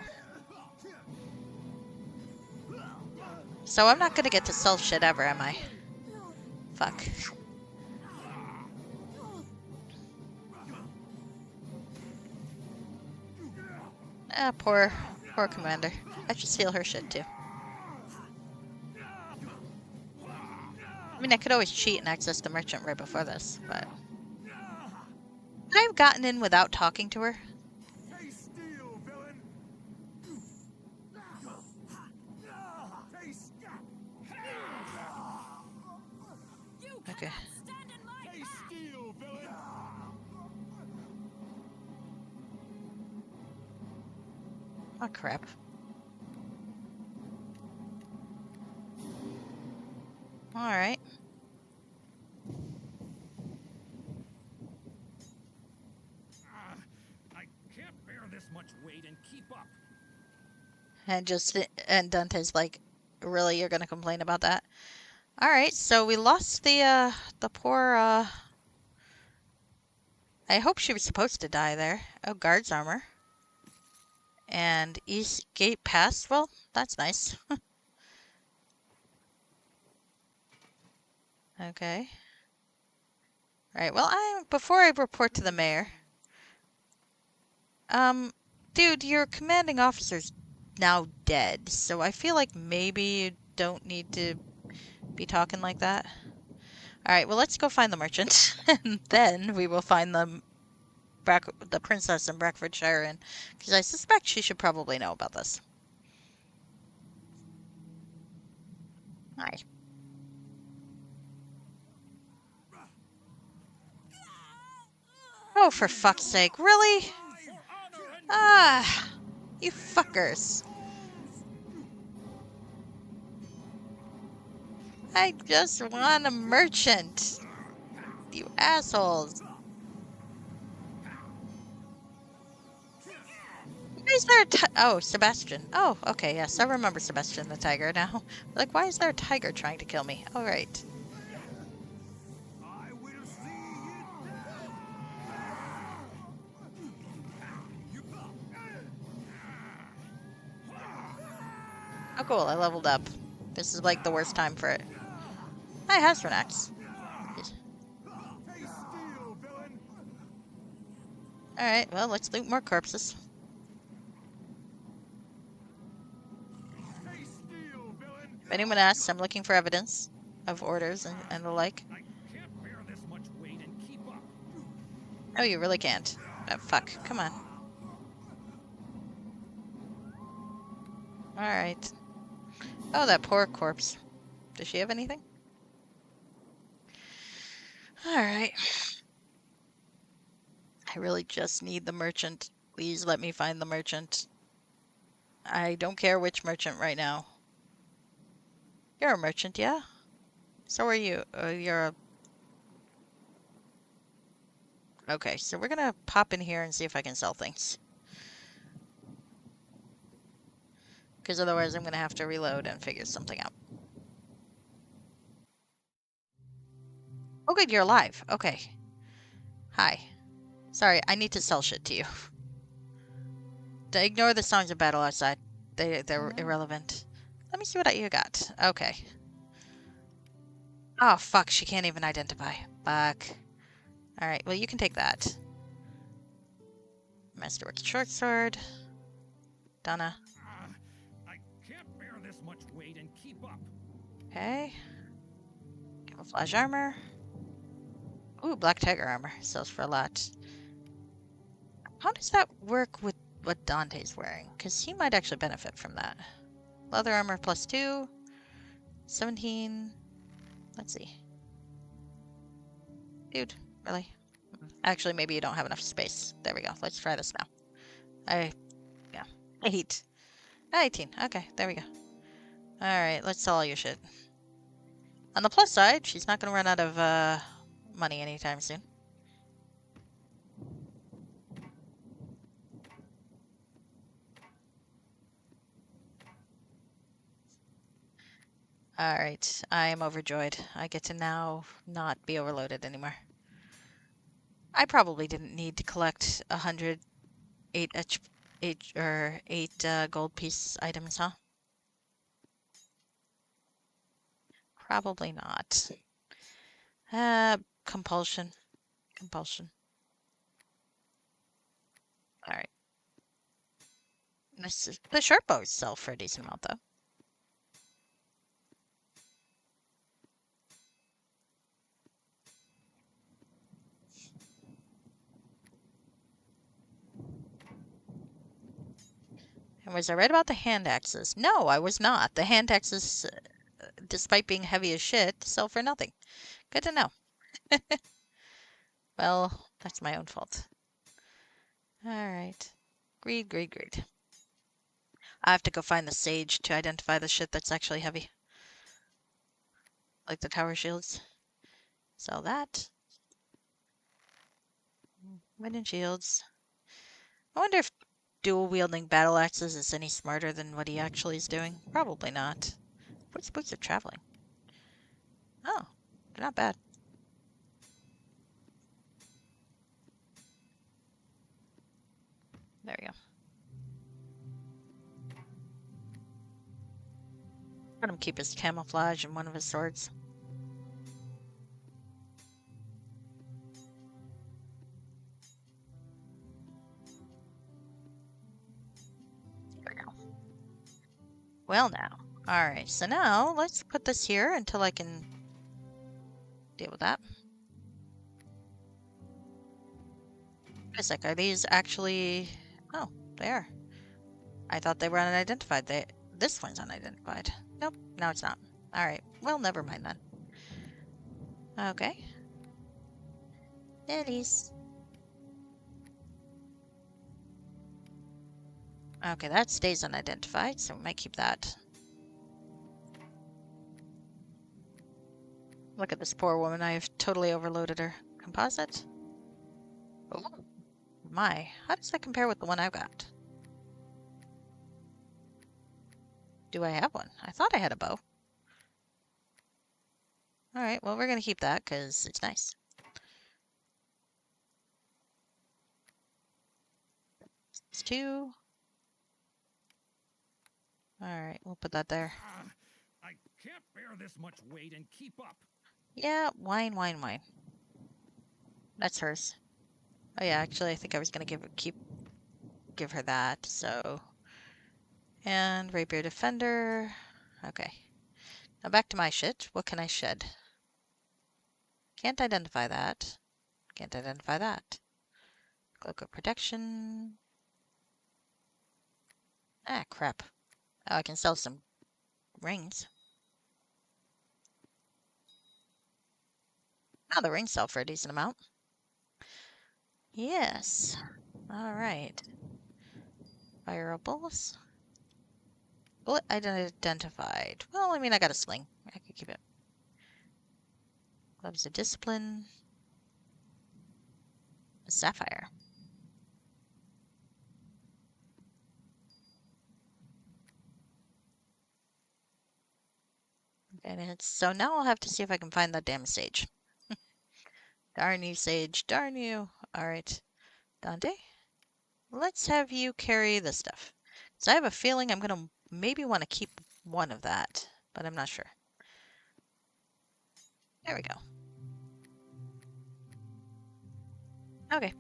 So I'm not gonna get to sell shit ever, am I? Fuck. Poor commander. I should steal her shit too. I mean, I could always cheat and access the merchant right before this, but... I've gotten in without talking to her. Okay. Oh, crap. Alright. I can't bear this much weight and keep up. And Dante's like, really, you're gonna complain about that? Alright, so we lost the poor, I hope she was supposed to die there. Oh, guard's armor. And East Gate Pass, well, that's nice. Okay. Alright, well, before I report to the mayor... dude, your commanding officer's now dead, so I feel like maybe you don't need to be talking like that. Alright, well, let's go find the merchant, and then we will find the princess in Breckfordshire, because I suspect she should probably know about this. Hi. Oh, for fuck's sake, really? Ah, you fuckers. I just want a merchant. You assholes. Why is there oh, Sebastian. Oh, okay, yes, I remember Sebastian the tiger now. Like, why is there a tiger trying to kill me? All right. Oh, cool, I leveled up. This is like the worst time for it. Hi, Hasronax. Alright, well, let's loot more corpses. If anyone asks, I'm looking for evidence of orders and the like. I can't bear this much weight and keep up. Oh, you really can't. Oh, fuck. Come on. Alright. Oh, that poor corpse. Does she have anything? Alright. I really just need the merchant. Please let me find the merchant. I don't care which merchant right now. You're a merchant, yeah? So are you. You're a... Okay, so we're gonna pop in here and see if I can sell things. Because otherwise I'm gonna have to reload and figure something out. Oh good, you're alive. Okay. Hi. Sorry, I need to sell shit to you. Ignore the songs of battle outside. They're irrelevant. Let me see what you got. Okay. Oh, fuck. She can't even identify. Fuck. Alright, well, you can take that. Masterwork short sword. Donna. I can't bear this much weight and keep up. Okay. Camouflage armor. Ooh, black tiger armor. Sells for a lot. How does that work with what Dante's wearing? Because he might actually benefit from that. Leather armor +2. 17. Let's see. Dude, really? Actually, maybe you don't have enough space. There we go. Let's try this now. Yeah. 8. 18. Okay, there we go. Alright, let's sell all your shit. On the plus side, she's not going to run out of money anytime soon. Alright, I am overjoyed. I get to now not be overloaded anymore. I probably didn't need to collect 108 8 gold piece items, huh? Probably not. Compulsion. Compulsion. Alright. The short bows sell for a decent amount, though. And was I right about the hand axes? No, I was not. The hand axes, despite being heavy as shit, sell for nothing. Good to know. Well, that's my own fault. Alright. Greed, greed, greed. I have to go find the sage to identify the shit that's actually heavy. Like the tower shields. Sell that. Wooden shields. I wonder if dual-wielding battle axes is any smarter than what he actually is doing. Probably not. What's boots of traveling? Oh, they're not bad. There we go. Let him keep his camouflage and one of his swords. There we go. Well now. Alright, so now let's put this here until I can deal with that. Wait a sec, are these actually... Oh, they are. I thought they were unidentified. This one's unidentified. Nope, now it's not. Alright, well, never mind then. Okay. Lilies. Okay, that stays unidentified, so we might keep that. Look at this poor woman. I've totally overloaded her. Composite? Oh my. How does that compare with the one I've got? Do I have one? I thought I had a bow. Alright, well, we're going to keep that because it's nice. It's 2. Alright, we'll put that there. I can't bear this much weight and keep up. Yeah, wine, wine, wine. That's hers. Oh yeah, actually, I think I was going to give her that, so... And Rapier Defender. Okay. Now back to my shit. What can I shed? Can't identify that. Can't identify that. Cloak of Protection. Ah, crap. Oh, I can sell some rings. Oh, the rings sell for a decent amount. Yes. Alright. Fireables. Bullet identified. Well, I mean, I got a sling. I could keep it. Gloves of Discipline. A sapphire. And it's so now I'll have to see if I can find that damn sage. Darn you, sage. Darn you. Alright. Dante, let's have you carry this stuff. So I have a feeling I'm going to maybe want to keep one of that, but I'm not sure. There we go. Okay.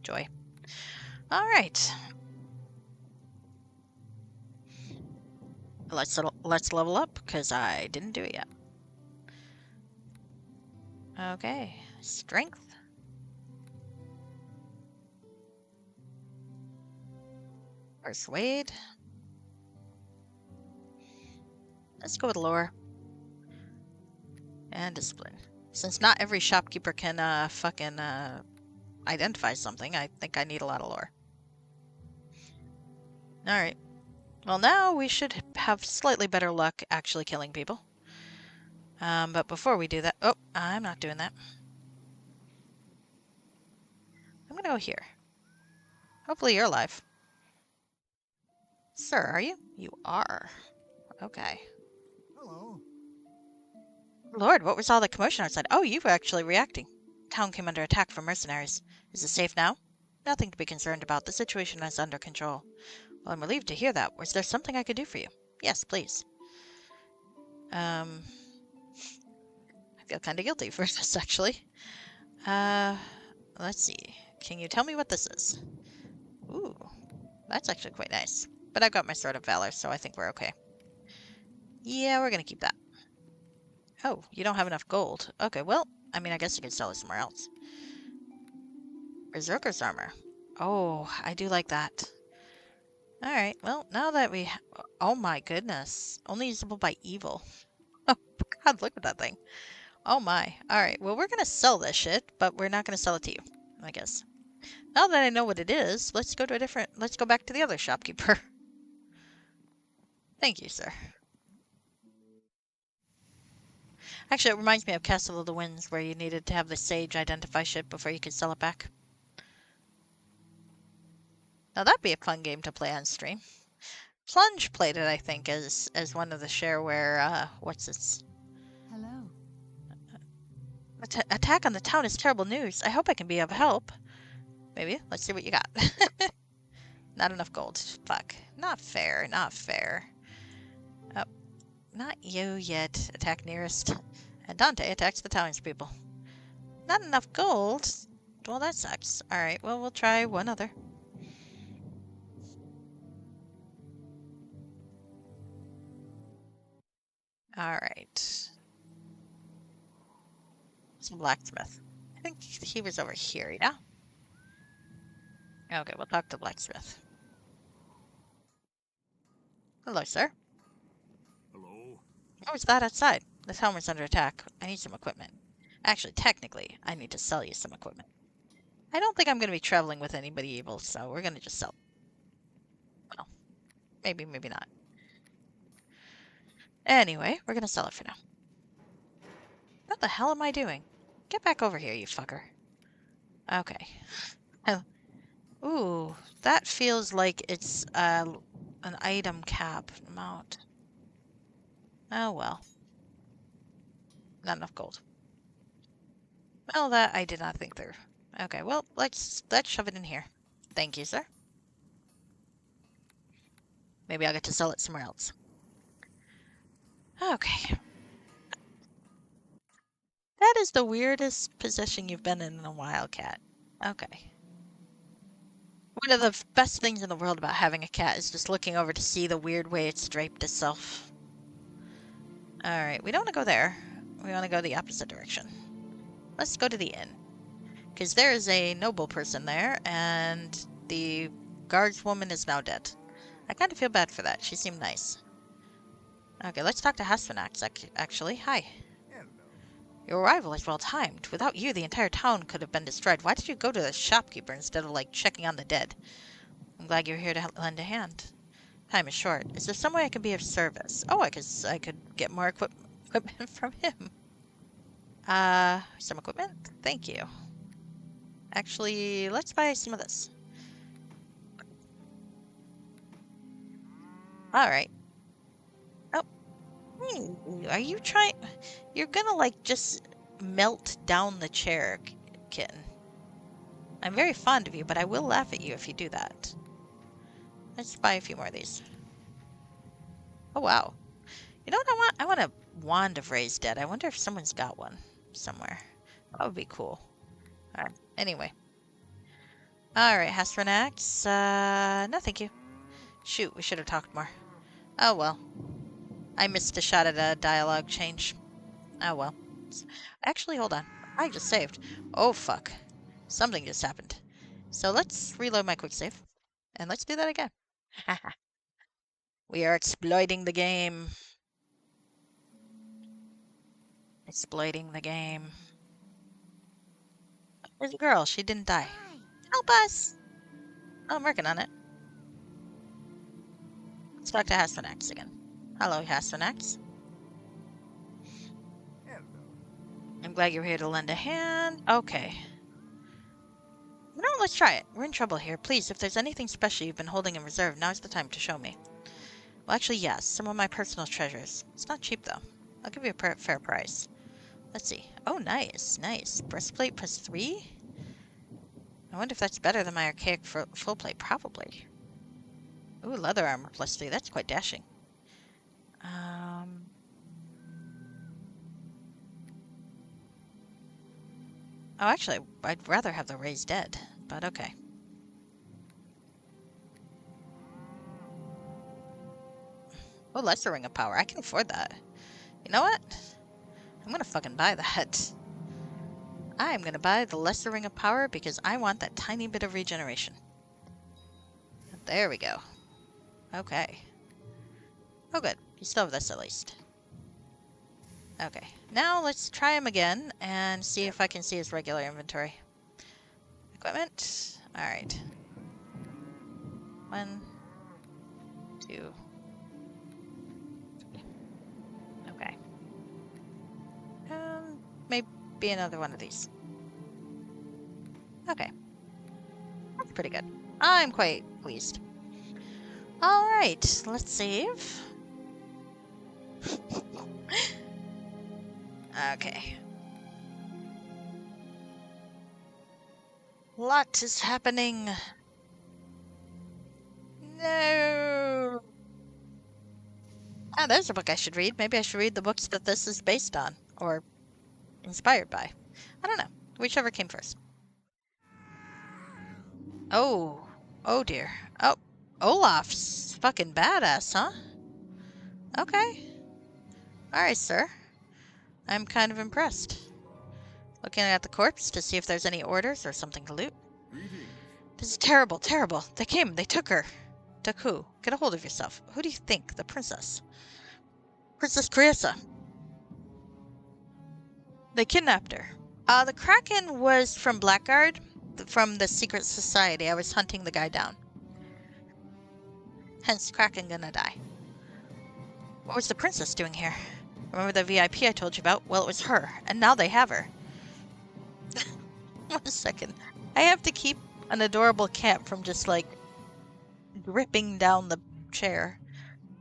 Joy. Alright. Let's level up, because I didn't do it yet. Okay. Strength. Persuade. Let's go with lore. And discipline. Since not every shopkeeper can identify something, I think I need a lot of lore. Alright. Well, now we should have slightly better luck actually killing people. But before we do that... Oh, I'm not doing that. I'm gonna go here. Hopefully you're alive. Sir, are you? You are. Okay. Hello. Lord, what was all the commotion outside? Oh, you were actually reacting. Town came under attack from mercenaries. Is it safe now? Nothing to be concerned about. The situation is under control. Well, I'm relieved to hear that. Was there something I could do for you? Yes, please. I feel kind of guilty for this, actually. Let's see. Can you tell me what this is? Ooh, that's actually quite nice. But I've got my Sword of Valor, so I think we're okay. Yeah, we're gonna keep that. Oh, you don't have enough gold. Okay, well, I mean, I guess you could sell it somewhere else. Berserker's armor. Oh, I do like that. Alright, well, now that we... Oh my goodness. Only usable by evil. Oh god, look at that thing. Oh my. Alright, well, we're gonna sell this shit, but we're not gonna sell it to you, I guess. Now that I know what it is, let's go back to the other shopkeeper. Thank you, sir. Actually, it reminds me of Castle of the Winds, where you needed to have the sage identify shit before you could sell it back. Now that'd be a fun game to play on stream. Plunge played it, I think, as one of the shareware, what's its... Hello. Attack on the town is terrible news. I hope I can be of help. Maybe. Let's see what you got. Not enough gold. Fuck. Not fair. Not fair. Oh. Not you yet. Attack nearest. And Dante attacks the townspeople. Not enough gold? Well, that sucks. Alright, well, we'll try one other. Alright. Some blacksmith. I think he was over here, yeah? Okay, we'll talk to blacksmith. Hello, sir. Hello. What was that outside? This helmet's under attack. I need some equipment. Actually, technically, I need to sell you some equipment. I don't think I'm going to be traveling with anybody evil, so we're going to just sell. Well, maybe, maybe not. Anyway, we're going to sell it for now. What the hell am I doing? Get back over here, you fucker. Okay. Oh. Ooh, that feels like it's an item cap amount. Oh well. Not enough gold. Well, that I did not think through. Okay, well, let's shove it in here. Thank you, sir. Maybe I'll get to sell it somewhere else. Okay. That is the weirdest position you've been in a while, cat. Okay. One of the best things in the world about having a cat is just looking over to see the weird way it's draped itself. Alright, we don't want to go there. We want to go the opposite direction. Let's go to the inn. Because there is a noble person there, and the guardswoman is now dead. I kind of feel bad for that. She seemed nice. Okay, let's talk to Hasfanax, actually. Hi. Hello. Your arrival is well timed. Without you, the entire town could have been destroyed. Why did you go to the shopkeeper instead of, like, checking on the dead? I'm glad you're here to lend a hand. Time is short. Is there some way I can be of service? Oh, I could get more equipment from him. Some equipment? Thank you. Actually, let's buy some of this. Alright. Oh. Are you trying... You're gonna, like, just melt down the chair, kitten. I'm very fond of you, but I will laugh at you if you do that. Let's buy a few more of these. Oh, wow. You know what I want? I want a wand of raised dead. I wonder if someone's got one somewhere. That would be cool. Alright, anyway. Alright, Hasfanax. No thank you. Shoot, we should have talked more. Oh well. I missed a shot at a dialogue change. Oh well. Actually, hold on. I just saved. Oh, fuck. Something just happened. So let's reload my quick save. And let's do that again. We are exploiting the game. Exploiting the game. There's a girl. She didn't die. Help us! Oh, I'm working on it. Let's talk to Hasternax again. Hello, Hasternax. Hello. I'm glad you're here to lend a hand. Okay. You know, let's try it. We're in trouble here. Please, if there's anything special you've been holding in reserve, now's the time to show me. Well, actually, yes. Some of my personal treasures. It's not cheap, though. I'll give you a fair price. Let's see. Oh, nice. Nice. Breastplate plus 3? I wonder if that's better than my archaic full plate. Probably. Ooh, leather armor plus 3. That's quite dashing. Oh, actually, I'd rather have the raised dead, but okay. Oh, lesser ring of power. I can afford that. You know what? I'm gonna fucking buy that. I'm gonna buy the lesser ring of power because I want that tiny bit of regeneration. There we go. Okay. Oh, good. You still have this at least. Okay. Now let's try him again and see if I can see his regular inventory. Equipment. Alright. 1, 2. Okay. Maybe another one of these. Okay. That's pretty good. I'm quite pleased. Alright, let's save. Okay. Lot is happening. No. Ah, there's a book I should read. Maybe I should read the books that this is based on, or inspired by. I don't know. Whichever came first. Oh. Oh dear. Oh. Olaf's fucking badass, huh? Okay. Alright, sir. I'm kind of impressed. Looking at the corpse to see if there's any orders or something to loot. Greetings. This is terrible, terrible. They came. They took her. Took who? Get a hold of yourself. Who do you think? The princess. Princess Criessa. They kidnapped her. The Kraken was from Blackguard, from the secret society. I was hunting the guy down. Hence, Kraken gonna die. What was the princess doing here? Remember the VIP I told you about? Well, it was her, and now they have her. 1 second. I have to keep an adorable cat from just, like, dripping down the chair.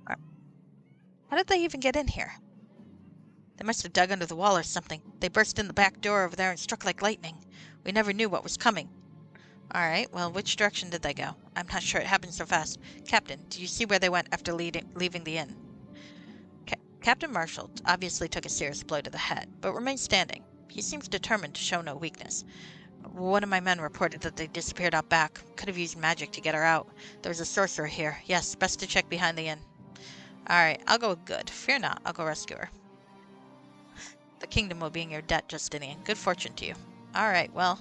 How did they even get in here? They must have dug under the wall or something. They burst in the back door over there and struck like lightning. We never knew what was coming. Alright, well, which direction did they go? I'm not sure it happened so fast. Captain, do you see where they went after leaving the inn? Captain Marshall obviously took a serious blow to the head, but remains standing. He seems determined to show no weakness. One of my men reported that they disappeared out back. Could have used magic to get her out. There was a sorcerer here. Yes, best to check behind the inn. Alright, I'll go with good. Fear not, I'll go rescue her. The kingdom will be in your debt, Justinian. Good fortune to you. Alright, well,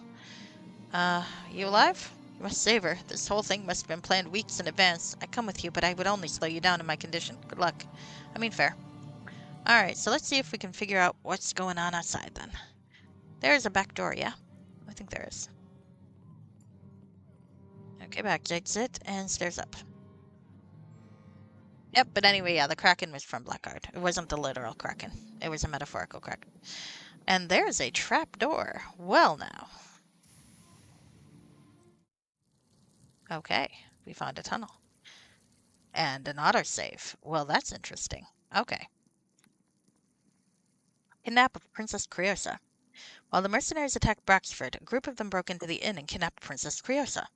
you alive? You must save her. This whole thing must have been planned weeks in advance. I come with you, but I would only slow you down in my condition. Good luck. I mean, fair. Alright, so let's see if we can figure out what's going on outside, then. There's a back door, yeah? I think there is. Okay, back exit, and stairs up. Yep, but anyway, yeah, the Kraken was from Blackguard. It wasn't the literal Kraken. It was a metaphorical Kraken. And there's a trap door. Well, now. Okay, we found a tunnel. And an autosave. Well, that's interesting. Okay. Kidnap of Princess Criosa. While the mercenaries attacked Braxford, a group of them broke into the inn and kidnapped Princess Criosa.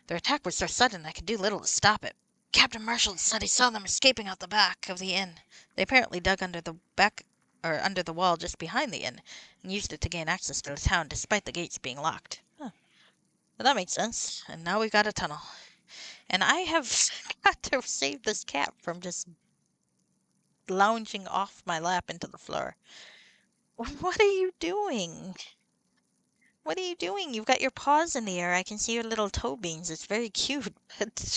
Their attack was so sudden I could do little to stop it. Captain Marshall said he saw them escaping out the back of the inn. They apparently dug under the wall just behind the inn and used it to gain access to the town despite the gates being locked. Huh. Well, that makes sense. And now we've got a tunnel. And I have got to save this cat from just lounging off my lap into the floor. What are you doing? What are you doing? You've got your paws in the air. I can see your little toe beans. It's very cute. But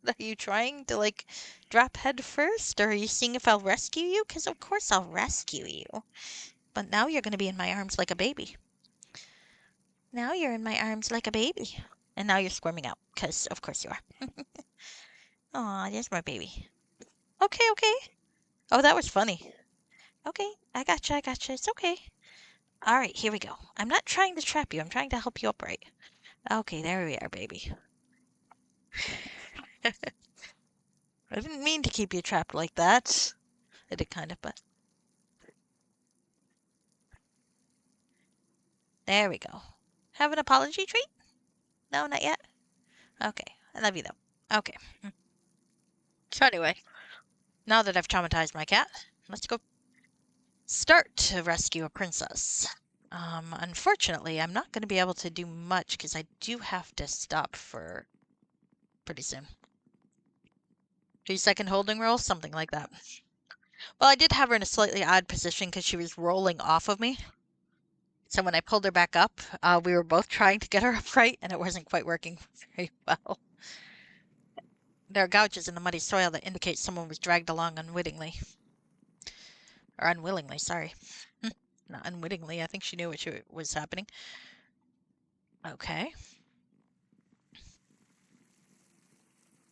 are you trying to, like, drop head first? Or are you seeing if I'll rescue you? Because of course I'll rescue you. But now you're going to be in my arms like a baby. Now you're in my arms like a baby. And now you're squirming out. Because of course you are. Aw, there's my baby. Okay, okay. Oh, that was funny. Okay, I gotcha, I gotcha. It's okay. All right, here we go. I'm not trying to trap you. I'm trying to help you upright. Okay, there we are, baby. I didn't mean to keep you trapped like that. I did kind of, but... There we go. Have an apology treat? No, not yet? Okay, I love you though. Okay. So anyway, now that I've traumatized my cat, let's go start to rescue a princess. Unfortunately, I'm not going to be able to do much because I do have to stop for pretty soon. 3-second holding roll, something like that. Well, I did have her in a slightly odd position because she was rolling off of me. So when I pulled her back up, we were both trying to get her upright, and it wasn't quite working very well. There are gouges in the muddy soil that indicate someone was dragged along unwittingly. Or unwillingly, sorry. Not unwittingly, I think she knew what was happening. Okay.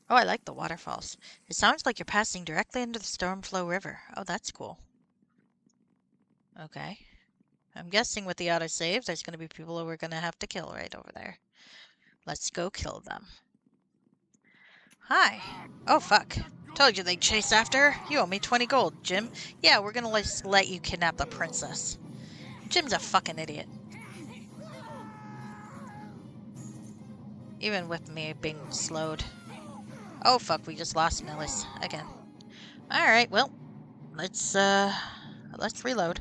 Oh, I like the waterfalls. It sounds like you're passing directly into the Stormflow River. Oh, that's cool. Okay. I'm guessing with the autosave, there's going to be people who we're going to have to kill right over there. Let's go kill them. Hi. Oh, fuck. Told you they'd chase after her. You owe me 20 gold, Jim. Yeah, we're going to let you kidnap the princess. Jim's a fucking idiot. Even with me being slowed. Oh, fuck, we just lost Millis again. Alright, well, let's reload.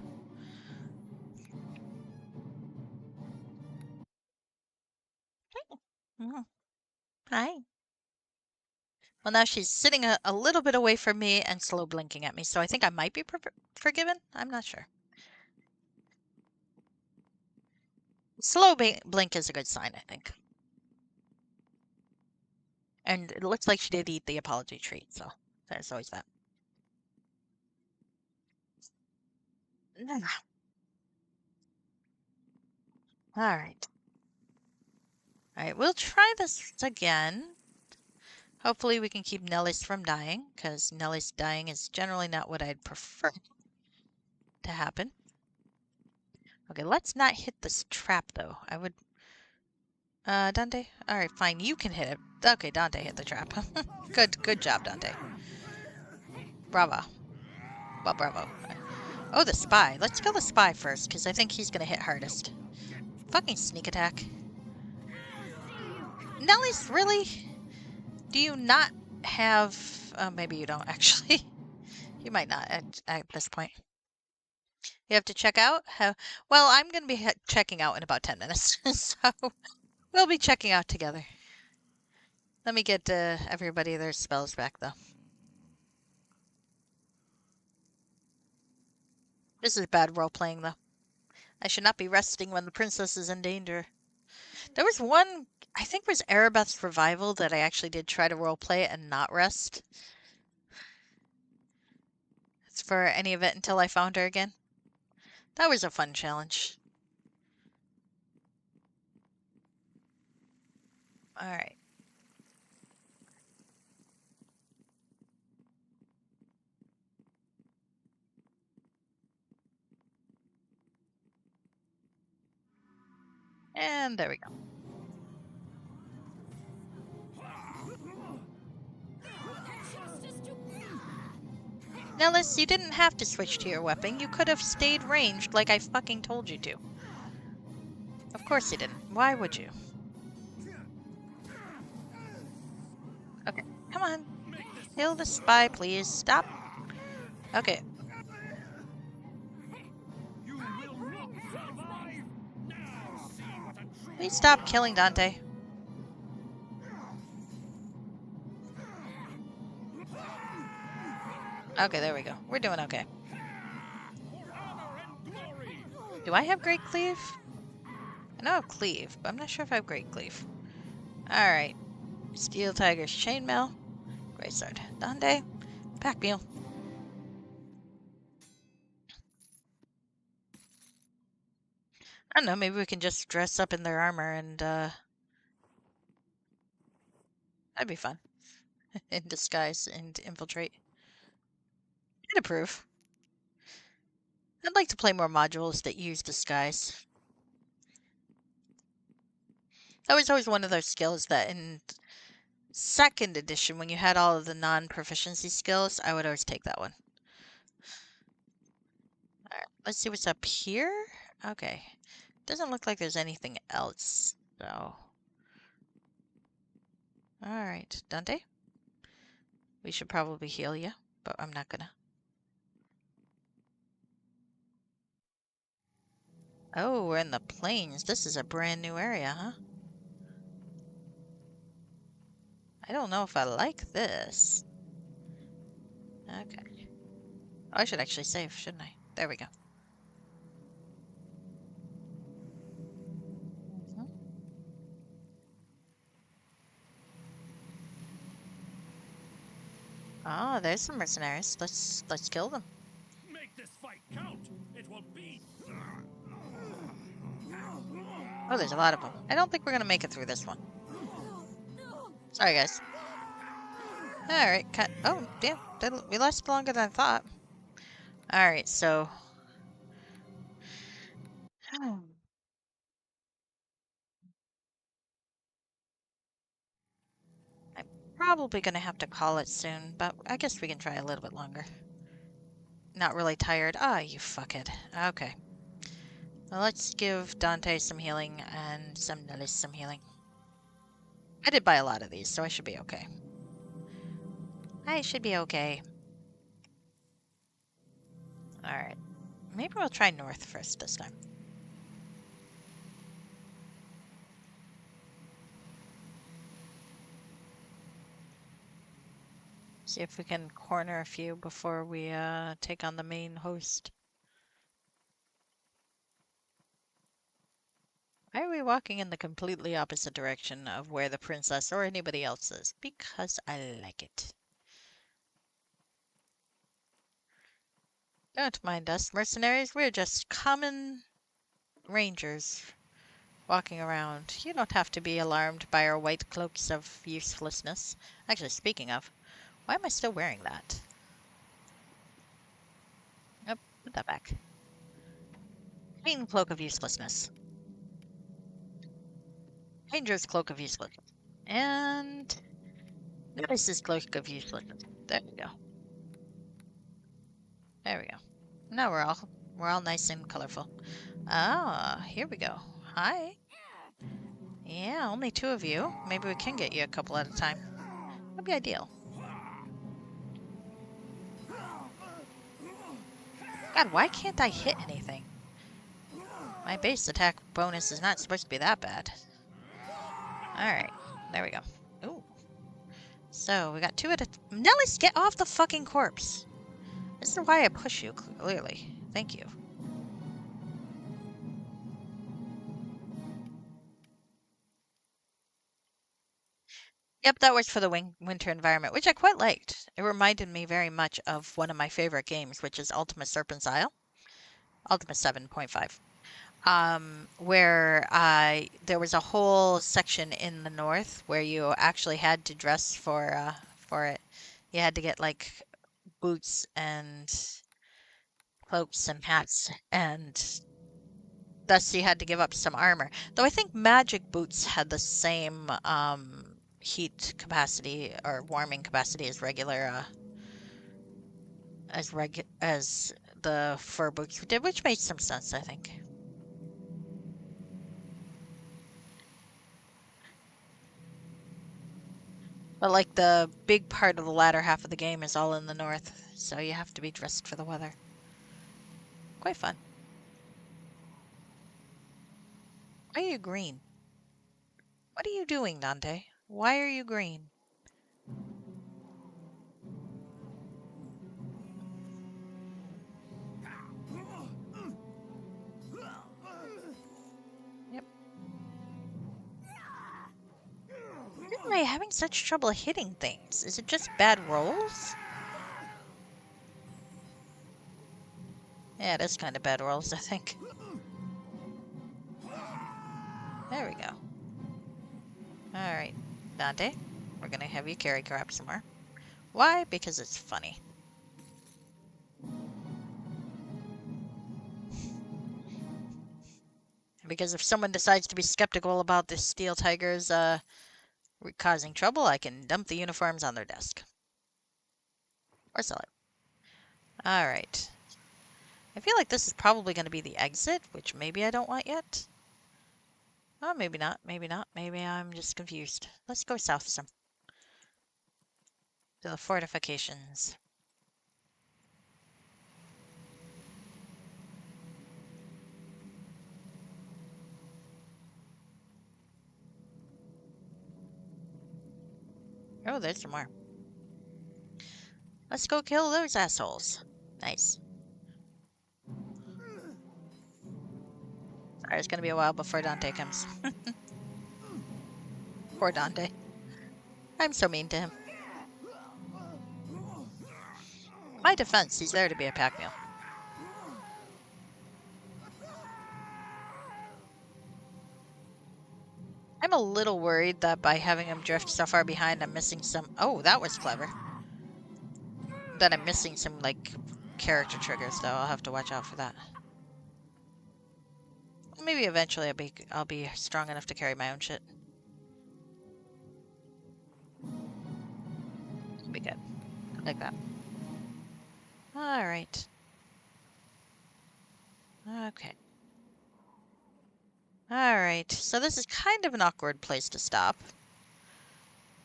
Mm. Hi. Well, now she's sitting a little bit away from me and slow blinking at me, so I think I might be forgiven. I'm not sure. Slow blink is a good sign, I think. And it looks like she did eat the apology treat, so there's always that. Alright. Alright, we'll try this again. Hopefully we can keep Nellis from dying, because Nellis dying is generally not what I'd prefer to happen. Okay, let's not hit this trap, though. I would... Dante? Alright, fine, you can hit it. Okay, Dante hit the trap. Good job, Dante. Bravo. Well, bravo. Oh, the spy. Let's kill the spy first, because I think he's going to hit hardest. Fucking sneak attack. Nellis, really? Do you not have... maybe you don't, actually. You might not at this point. You have to check out? Well, I'm going to be checking out in about 10 minutes, so we'll be checking out together. Let me get everybody their spells back, though. This is bad role-playing, though. I should not be resting when the princess is in danger. There was one, I think it was Erebeth's Revival, that I actually did try to role-play and not rest. It's for any of it until I found her again. That was a fun challenge. Alright. And there we go. Nellis, you didn't have to switch to your weapon. You could have stayed ranged like I fucking told you to. Of course you didn't. Why would you? Okay, come on. Kill the spy, please. Stop. Okay. Please stop killing Dante. Okay, there we go. We're doing okay. Do I have Great Cleave? I know I have Cleave, but I'm not sure if I have Great Cleave. Alright. Steel Tiger's Chainmail. Great Sword. Dande. Pack Mule. I don't know, maybe we can just dress up in their armor and, that'd be fun. In disguise and infiltrate. I'd approve. I'd like to play more modules that use disguise. That was always one of those skills that in second edition, when you had all of the non-proficiency skills, I would always take that one. Alright, let's see what's up here. Okay. Doesn't look like there's anything else, though. Alright, Dante. We should probably heal you, but I'm not gonna. Oh, we're in the plains. This is a brand new area, huh? I don't know if I like this. Okay. Oh, I should actually save, shouldn't I? There we go. Mhm. Oh, there's some mercenaries. Let's kill them. Make this fight count. It will be. Oh, there's a lot of them. I don't think we're gonna make it through this one. Sorry, guys. Alright, cut. Oh, damn. We lasted longer than I thought. Alright, so. I'm probably gonna have to call it soon, but I guess we can try a little bit longer. Not really tired. Ah, you fuckhead. Okay. Well, let's give Dante some healing and some Nellis some healing. I did buy a lot of these, so I should be okay. I should be okay. Alright. Maybe we'll try north first this time. See if we can corner a few before we take on the main host. Why are we walking in the completely opposite direction of where the princess or anybody else is? Because I like it. Don't mind us, mercenaries. We're just common rangers walking around. You don't have to be alarmed by our white cloaks of uselessness. Actually, speaking of, why am I still wearing that? Yep, put that back. Green cloak of uselessness. Ranger's cloak of uselessness. And Notice's cloak of uselessness. There we go. There we go. Now we're all nice and colorful. Ah, here we go. Hi. Yeah, only two of you. Maybe we can get you a couple at a time. That'd be ideal. God, why can't I hit anything? My base attack bonus is not supposed to be that bad. Alright, there we go. Ooh. So, we got two at a... Nellis, get off the fucking corpse! This is why I push you, clearly. Thank you. Yep, that was for the winter environment, which I quite liked. It reminded me very much of one of my favorite games, which is Ultima Serpent's Isle. Ultima 7.5. Where there was a whole section in the north where you actually had to dress for it. You had to get like boots and cloaks and hats, and thus you had to give up some armor. Though I think magic boots had the same heat capacity or warming capacity as regular as the fur boots did, which made some sense, I think. But like the big part of the latter half of the game is all in the north, so you have to be dressed for the weather. Quite fun. Why are you green? What are you doing, Dante? Why are you green? Yep. am I having such trouble hitting things? Is it just bad rolls? Yeah, it is kind of bad rolls, I think. There we go. Alright, Dante, we're gonna have you carry crap some more. Why? Because it's funny. Because if someone decides to be skeptical about the steel tigers causing trouble, I can dump the uniforms on their desk. Or sell it. Alright. I feel like this is probably going to be the exit, which maybe I don't want yet. Oh, maybe not. Maybe not. Maybe I'm just confused. Let's go south some. To the fortifications. Oh, there's some more. Let's go kill those assholes. Nice. Sorry, it's gonna be a while before Dante comes. Poor Dante. I'm so mean to him. My defense, he's there to be a pack mule. I'm a little worried that by having him drift so far behind, I'm missing some... Oh, that was clever. That I'm missing some, like, character triggers, though. I'll have to watch out for that. Maybe eventually I'll be strong enough to carry my own shit. It'll be good. Like that. Alright. Okay. Alright, so this is kind of an awkward place to stop.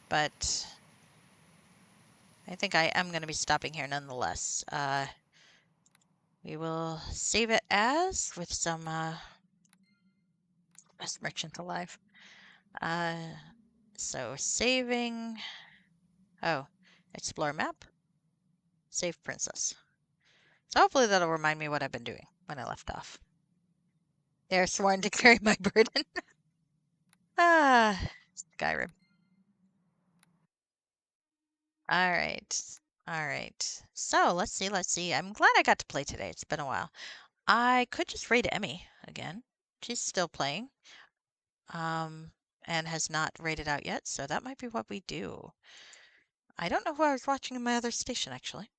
But I think I am going to be stopping here nonetheless. We will save it as with some best merchant alive. So saving. Oh, explore map. Save princess. So hopefully that'll remind me what I've been doing when I left off. They're sworn to carry my burden. Skyrim. All right. All right. So let's see. I'm glad I got to play today. It's been a while. I could just raid Emmy again. She's still playing. And has not rated out yet, so that might be what we do. I don't know who I was watching in my other station, actually.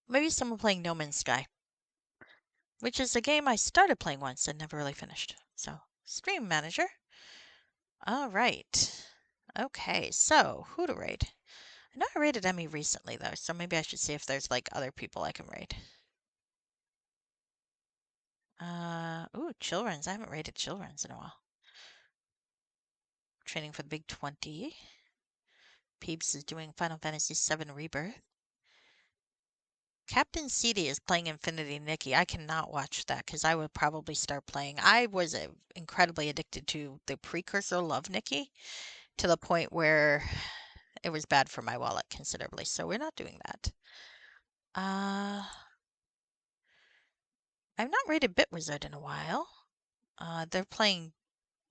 Maybe someone playing No Man's Sky, which is a game I started playing once and never really finished. So, Stream Manager. All right. Okay, so who to raid? I know I raided Emmy recently, though, so maybe I should see if there's, like, other people I can raid. Ooh, Children's. I haven't raided Children's in a while. Training for the Big 20. Peeps is doing Final Fantasy VII Rebirth. Captain CD is playing Infinity Nikki. I cannot watch that because I would probably start playing. I was incredibly addicted to the precursor Love Nikki to the point where it was bad for my wallet considerably. So we're not doing that. I've not rated Bitwizard in a while. They're playing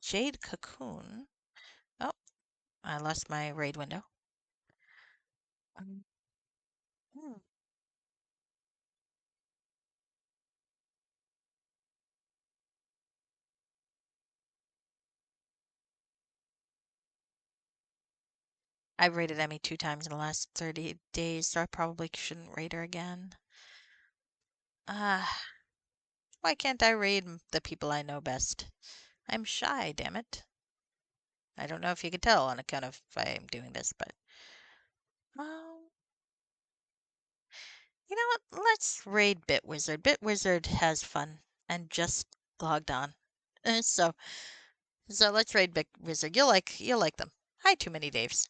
Jade Cocoon. Oh, I lost my raid window. Hmm. I've rated Emmy 2 times in the last 30 days, so I probably shouldn't rate her again. Why can't I raid the people I know best? I'm shy, damn it. I don't know if you could tell on account of why I'm doing this, but... Um, you know what? Let's raid Bitwizard. Bitwizard has fun and just logged on. So let's raid Bitwizard. You'll like them. Hi, Too Many Daves.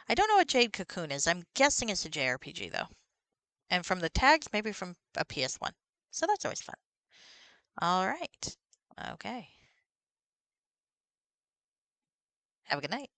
I don't know what Jade Cocoon is. I'm guessing it's a JRPG, though. And from the tags, maybe from a PS1. So that's always fun. All right. Okay. Have a good night.